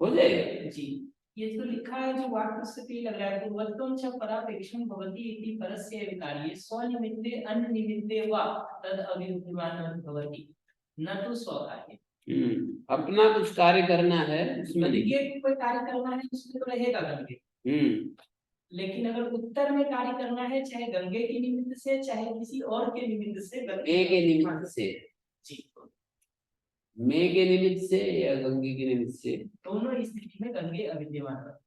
Speaker 1: हो जाएगा
Speaker 2: जी। ये जो लिखा है जो वाक्य से लग रहा है पूर्वत्वं च परापेक्षं भवति इति परस्य विकार्ये स्वनिमित्ते अन्यनिमित्ते वा तद अविद्यमानवत् भवति न तो स्वकार्य।
Speaker 1: अपना कुछ कार्य करना है उसमें नहीं,
Speaker 2: ये कोई कार्य करना है उसमें तो रहेगा गंगे। लेकिन अगर उत्तर में कार्य करना है चाहे गंगे के निमित्त से चाहे किसी और के निमित्त से,
Speaker 1: गंगे के निमित्त से
Speaker 2: जी,
Speaker 1: मे के निमित्त से या गंगे के निमित्त से,
Speaker 2: दोनों स्थिति में गंगे अविद्यमान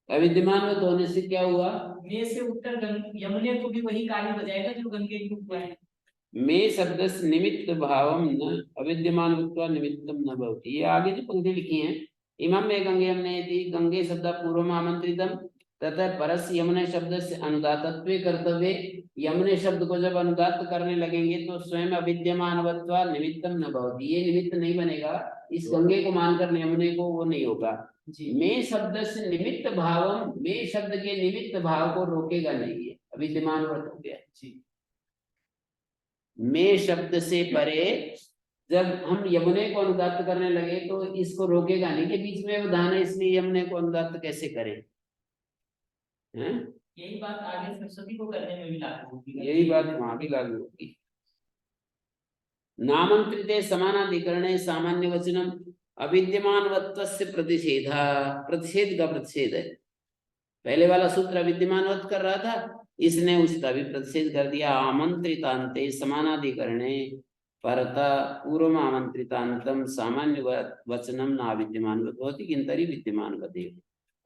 Speaker 1: अविद्यमान होने से क्या हुआ?
Speaker 2: मे से उत्तर यमुने को भी वही कार्य हो जाएगा जो गंगे की हुआ है।
Speaker 1: मे शब्द से निमित्त भावम न अविद्यमान निमित्तम न भवति। ये आगे जो पंक्ति लिखी है, इमं में गंगे हमने गंगे शब्द पूर्व आमंत्रितम तथा परस यमुने शब्द से अनुदातत्वे कर्तव्य। यमुने शब्द को जब अनुदात करने लगेंगे तो स्वयं अविद्यमानवत्वा निमित्तम न भवति, ये निमित्त नहीं बनेगा। इस गंगे को मानकर यमुने को वो नहीं होगा। मे शब्द से निमित्त भावम, मे शब्द के निमित्त भाव को रोकेगा नहीं, अविद्यमानवत हो गया। मे शब्द से परे जब हम यमुने को अनुदात करने लगे तो इसको रोकेगा नहीं कि बीच में विधान है इसलिए यमुने को अनुदात कैसे करें।
Speaker 2: यही बात आगे सरस्वती को करने में भी लागू होगी,
Speaker 1: यही बात वहां भी लागू होगी। नामंत्रिते समानाधिकरणे सामान्य वचनम अविद्यमानवत्वस्य प्रतिषेधा, प्रतिषेध का प्रतिषेध है। पहले वाला सूत्र अविद्यमानवत कर रहा था, इसने उसका भी प्रतिषेध कर दिया। आमंत्रितांते समानाधिकरणे परता पूर्व आमंत्रितांतम सामान्य वचनम ना विद्यमानवत भवति किंतरि विद्यमानवते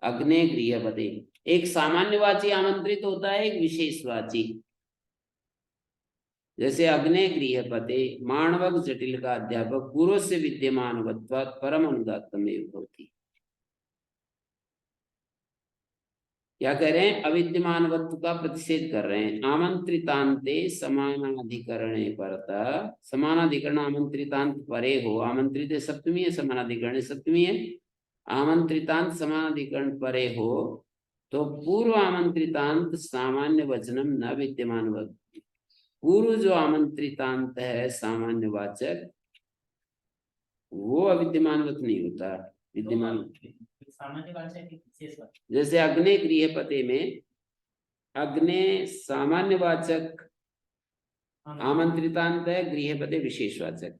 Speaker 1: अग्ने गृहपते। एक सामान्यवाची आमंत्रित होता है, एक विशेषवाची। जैसे अग्ने गृहपते माणवक जटिल का अध्यापक पूर्व से विद्यमानवत्वात् परम अनुदात्तमेव भवति। क्या कह रहे हैं? अविद्यमानवत्व का प्रतिषेध कर रहे हैं। आमंत्रितांते समानाधिकरणे परता, समानाधिकरण आमंत्रितांत परे हो, आमंत्रित सप्तमी है, समानाधिकरण सप्तमी है, आमंत्रितांत समानाधिकरण परे हो तो पूर्व आमंत्रितांत सामान्य वचनम न विद्यमान। पूर्व जो आमंत्रितांत है सामान्य वाचक, वो अविद्यमानवत नहीं होता, विद्यमान।
Speaker 2: सामान्य वाचक है कि विशेष वाचक?
Speaker 1: जैसे अग्ने गृहपते में अग्ने सामान्य वाचक आमंत्रितांत है, गृहपते विशेषवाचक।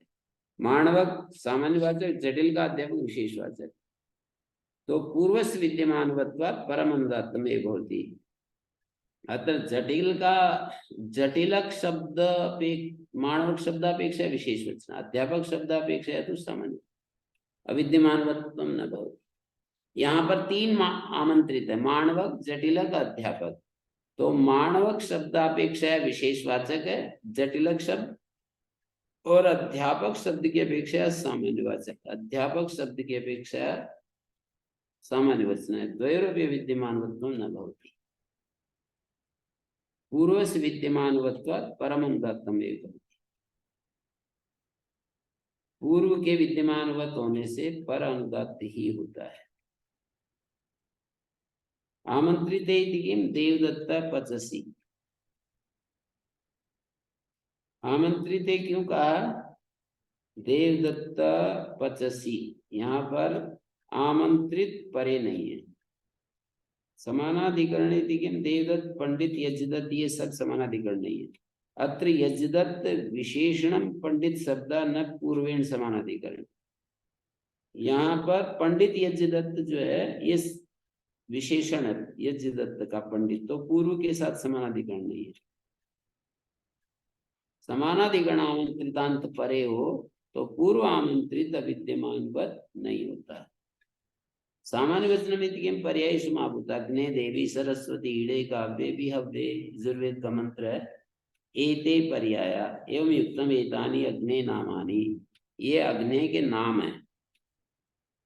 Speaker 1: माणवक सामान्य वाचक, जटिल का अध्यापक विशेषवाचक। तो पूर्वस्य विद्यमानवत्वात् परमनुदात्तमेव भवति। अतः जटिल का जटिलक शब्द माणवक शब्दापेक्षा विशेषवचन, अध्यापक शब्दापेक्षा तो सामान्य अविद्यमानवत्वम न भवति। यहाँ पर तीन आमंत्रित है, माणवक, जटिलक, अध्यापक। तो माणवक शब्दापेक्षा विशेषवाचक है जटिलक शब्द, और अध्यापक शब्द की अपेक्षा सामान्यवाचक, अध्यापक शब्द की अपेक्षा सामान्य वचन है। द्वयोरपि विद्यमानवत्वं न भवति। पूर्वस्य विद्यमानवत्वात् परमनुदात्तमेव भवति। पूर्व के विद्यमानवत होने से पर अनुदात्त ही होता है। आमंत्रित किम देवदत्ता पचसी। आमंत्रित क्यों कहा? देवदत्ता पचसी। यहाँ पर आमंत्रित परे नहीं है। समानाधिकरण किम देवदत्त, पंडित, यजदत्त, ये सब समानाधिकरण नहीं है। अत्र यजदत्त विशेषणम पंडित शब्द न पूर्वेण समानाधिकरण। यहाँ पर पंडित यजदत्त जो है ये विशेषण है, यजदत्त का पंडित, तो पूर्व के साथ समानाधिकरण नहीं है। समानाधिकरण आमंत्रितांत परे हो तो पूर्व आमंत्रित अविद्यमानवत नहीं होता। सामान्य वचन में पर्याय समाभूत अग्ने देवी सरस्वती ईड़े काव्ये विहव्ये, यजुर्वेद का मंत्र है। एते पर्याया एवं युक्तम एतानि अग्ने नामानि, ये अग्ने के नाम है।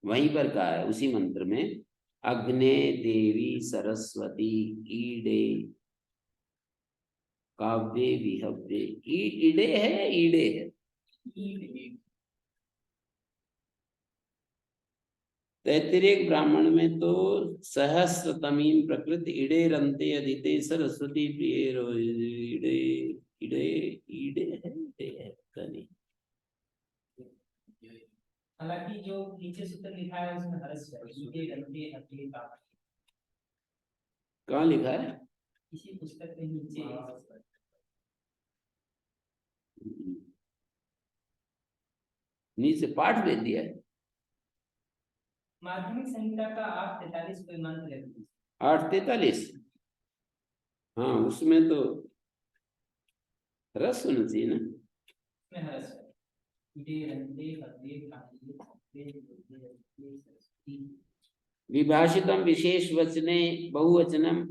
Speaker 1: वहीं पर कहा है उसी मंत्र में, अग्ने देवी सरस्वती ईडे काव्ये विहव्ये। ईडे है, ईडे है। तैत्तिरीय ब्राह्मण में तो सहस्रतमीम प्रकृत ईडे रंते अदिते सरस्वती प्रिय ईडे ईडे ईडे है, ईडे है पता नहीं।
Speaker 2: हालांकि जो नीचे सूत्र लिखा है उसमें हर्ष है, ईडे रंते अदिते का।
Speaker 1: कहाँ लिखा है?
Speaker 2: इसी पुस्तक में नीचे
Speaker 1: नीचे पाठ दे दिया है।
Speaker 2: माध्यमिक संहिता का 843 कोई मंत्र है।
Speaker 1: 843, हाँ उसमें तो रस होना चाहिए ना।
Speaker 2: उसमें हर्ष है। ईडे रंते अदिते काव्ये
Speaker 1: विभाषितम विशेष वचने बहुवचनम।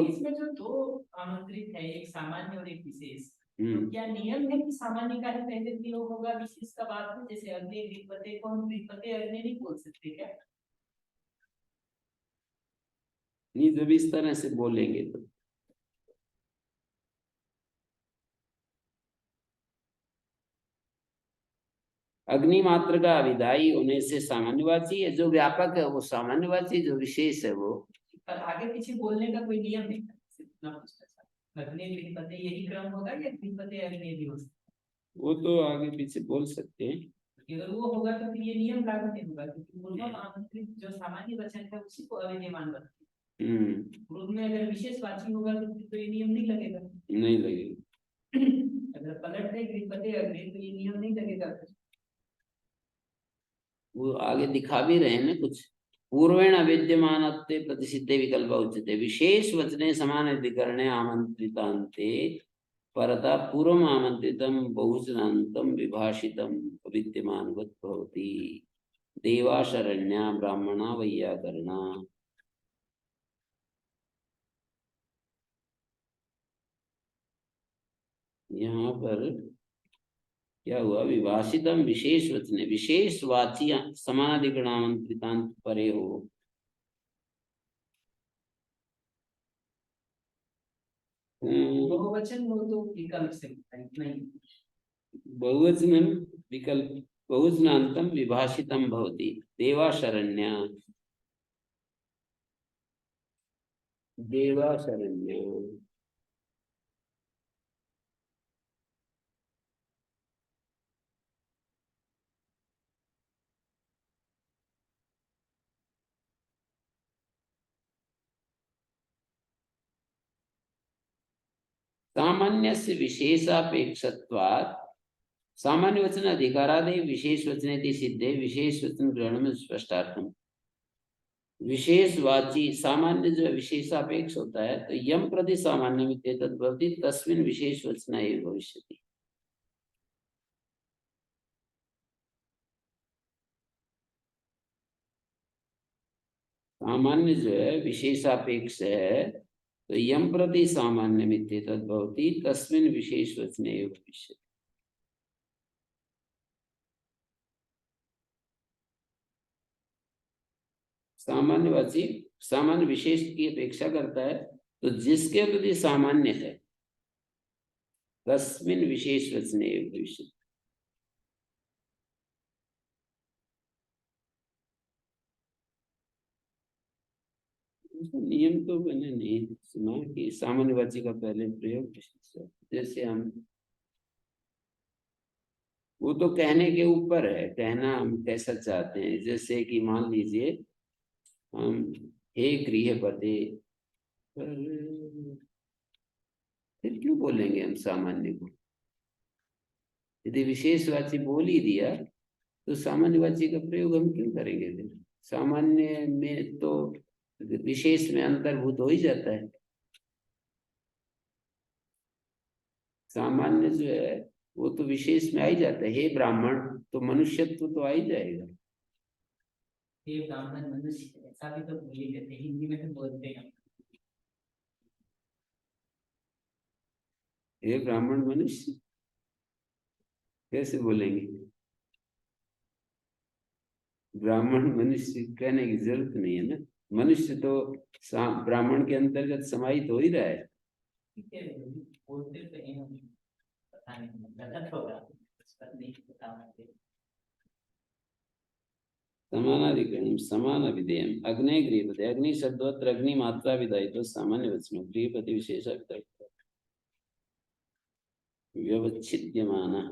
Speaker 2: इसमें जो दो आमंत्रित है, एक सामान्य और एक विशेष, तो क्या नियम है कि सामान्य का ही पहले प्रयोग होगा, विशेष का बाद में? जैसे अग्नि गृहपते को हम गृहपते अग्नि नहीं बोल सकते क्या?
Speaker 1: नहीं, जब इस तरह से बोलेंगे तो अग्नि मात्र का विदाई होने से सामान्यवाची है, जो व्यापक है वो सामान्यवाची, जो विशेष है वो।
Speaker 2: पर आगे पीछे बोलने का कोई नियम नहीं है। अग्नि गृहपते यही क्रम होगा या गृहपते अग्नि भी हो सकता है?
Speaker 1: वो तो आगे पीछे बोल सकते हैं।
Speaker 2: अगर वो होगा तो फिर ये नियम लागू नहीं होगा, क्योंकि पूर्व आमंत्रित जो सामान्य वचन है उसी को अविद्यमान बनते हैं। पूर्व में अगर विशेषवाची होगा तो फिर तो ये नियम नहीं लगेगा।
Speaker 1: नहीं लगेगा।
Speaker 2: अगर पलट दे गृहपते अग्नि तो ये नियम नहीं लगेगा।
Speaker 1: वो आगे दिखा भी रहे हैं ना कुछ। पूर्वेण अविद्यमानत्वे प्रतिसिद्धे विकल्प उच्यते विशेष वचने समानाधिकरणे आमंत्रितान्ते परता पूर्वम आमंत्रितम बहुवचनान्तं विभाषितम अविद्यमानवत् भवति। देवा शरण्या ब्राह्मणा वैयाकरणा। यहाँ पर क्या हुआ? विभाषितम विशेष वचने, विशेष वाची समानाधिकरण आमंत्रितांत परे हो।
Speaker 2: बहुवचन हो तो विकल्प से नहीं।
Speaker 1: बहुवचनम विकल्प बहुवचनान्तं विभाषितम भवति। देवा शरण्या। देवा शरण्य। सामान्य से विशेषापेक्षत्वात् सामान्य वचन अधिकारादेव विशेष वचनेति सिद्धे विशेष वचन ग्रहण स्पष्टार्थम। विशेषवाची सामान्य जो विशेषापेक्ष होता है तो यम प्रति सामान्य भवति तस्मिन् विशेष वचन एव भविष्यति। सामान्य जो है विशेषापेक्ष है तो यम प्रति सामान्य मित्येतद् भवति तस्मिन् विशेष वचन एव भविष्यति। सामान्यवाची सामान्य विशेष की अपेक्षा करता है तो जिसके प्रति सामान्य है तस्मिन् विशेष वचने एव भविष्यति। नियम तो मैंने नहीं सुना कि सामान्यवाची का पहले प्रयोग विशेष। जैसे हम वो तो कहने के ऊपर है, कहना हम कैसा चाहते हैं। जैसे कि मान लीजिए हम हे गृहपते, फिर क्यों बोलेंगे हम सामान्य को? यदि विशेषवाची बोल ही दिया तो सामान्यवाची का प्रयोग हम क्यों करेंगे? फिर सामान्य में तो विशेष में अंतर्भूत हो ही जाता है। सामान्य जो है वो तो विशेष में आ ही जाता है। हे ब्राह्मण तो मनुष्यत्व तो आ ही जाएगा।
Speaker 2: हे ब्राह्मण मनुष्य ऐसा भी तो बोल ही देते, हिंदी में तो बोलते हैं।
Speaker 1: हे ब्राह्मण मनुष्य कैसे बोलेंगे? ब्राह्मण मनुष्य कहने की जरूरत नहीं है ना। मनुष्य तो ब्राह्मण के अंतर्गत समाहित हो ही रहा है।
Speaker 2: ठीक है, बोलते तो हैं, पता नहीं गलत होगा, नहीं पता मुझे।
Speaker 1: समानाधिकरणम समान विधेयम अग्ने गृहपते। अग्नि शब्दवत्र अग्नि मात्रा विधायितो सामान्य वचनो गृहपति विशेष विधायितो व्यवच्छिद्यमाना।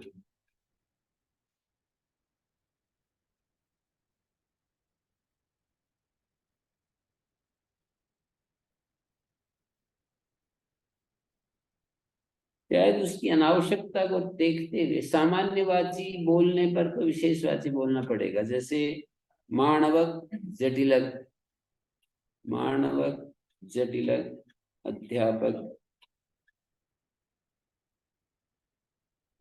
Speaker 1: शायद उसकी अनावश्यकता को देखते हुए सामान्यवाची बोलने पर तो विशेषवाची बोलना पड़ेगा। जैसे माणवक जटिलक, माणवक जटिलक अध्यापक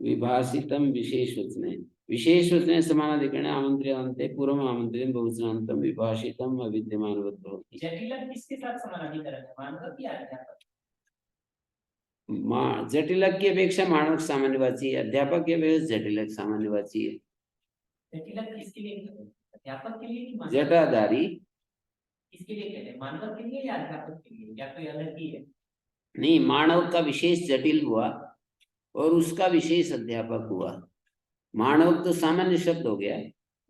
Speaker 1: विभाषितम विशेषवचने। विशेषवचने समानाधिकरण आमंत्र्यन्ते पूर्वम आमंत्रितम बहुवचनान्तं विभाषितम अविद्यमानवत् भवति।
Speaker 2: जटिलक किसके साथ समानाधिकरण है? मानव की अध्यापक?
Speaker 1: जटिलक की अपेक्षा मानवक सामान्यवाची है, अध्यापक की अपेक्षा जटिलक सामान्यवाची है।
Speaker 2: जटिलक किसके लिए? अध्यापक के लिए कि मानव?
Speaker 1: जटाधारी
Speaker 2: किसके लिए कहते हैं? मानव के लिए या अध्यापक के लिए, या कोई अलग ही है?
Speaker 1: नहीं, मानव का विशेष जटिल हुआ और उसका विशेष अध्यापक हुआ। मानव तो सामान्य शब्द हो गया,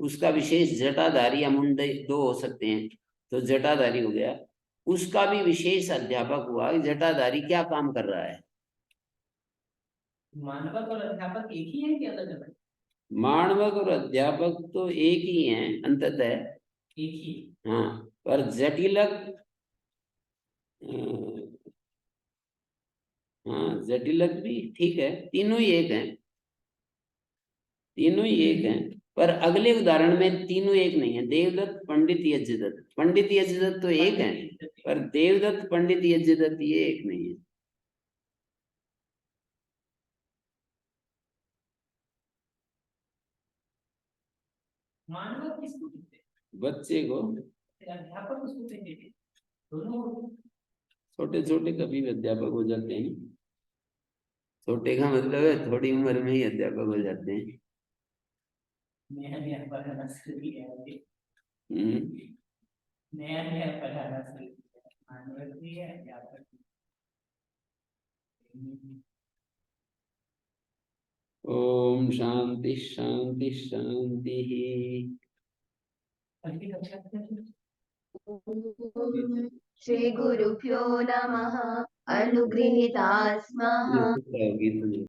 Speaker 1: उसका विशेष जटाधारी या मुंडे दो हो सकते हैं, तो जटाधारी हो गया। उसका भी विशेष अध्यापक हुआ। जटाधारी क्या काम कर रहा है?
Speaker 2: मानवक और अध्यापक एक ही है कि अलग अलग?
Speaker 1: मानवक और अध्यापक तो एक ही हैं अंततः,
Speaker 2: एक ही।
Speaker 1: हाँ, पर जटिलक, हाँ जटिलक भी ठीक है, तीनों ही एक हैं, तीनों ही एक हैं। पर अगले उदाहरण में तीनों एक नहीं है। देवदत्त पंडित यज्ञदत्त, पंडित यज्ञदत्त तो एक है, पर देवदत्त पंडित यज्ञदत्त ये एक नहीं है।
Speaker 2: मानव किसको कहते हैं?
Speaker 1: बच्चे को।
Speaker 2: अध्यापक उसको कहते हैं। दोनों
Speaker 1: छोटे छोटे कभी भी अध्यापक हो जाते हैं। छोटे का मतलब है थोड़ी उम्र में ही अध्यापक हो जाते हैं।
Speaker 2: नया नया पढ़ाना शुरू किया है।
Speaker 1: हम्म।
Speaker 2: नया नया पढ़ाना शुरू किया, मानव भी है अध्यापक भी।
Speaker 1: ओम शांति शांति शांति।
Speaker 2: अगली कक्षा में
Speaker 4: श्री गुरुभ्यो नमः अनुगृहीता स्मः
Speaker 1: गीत में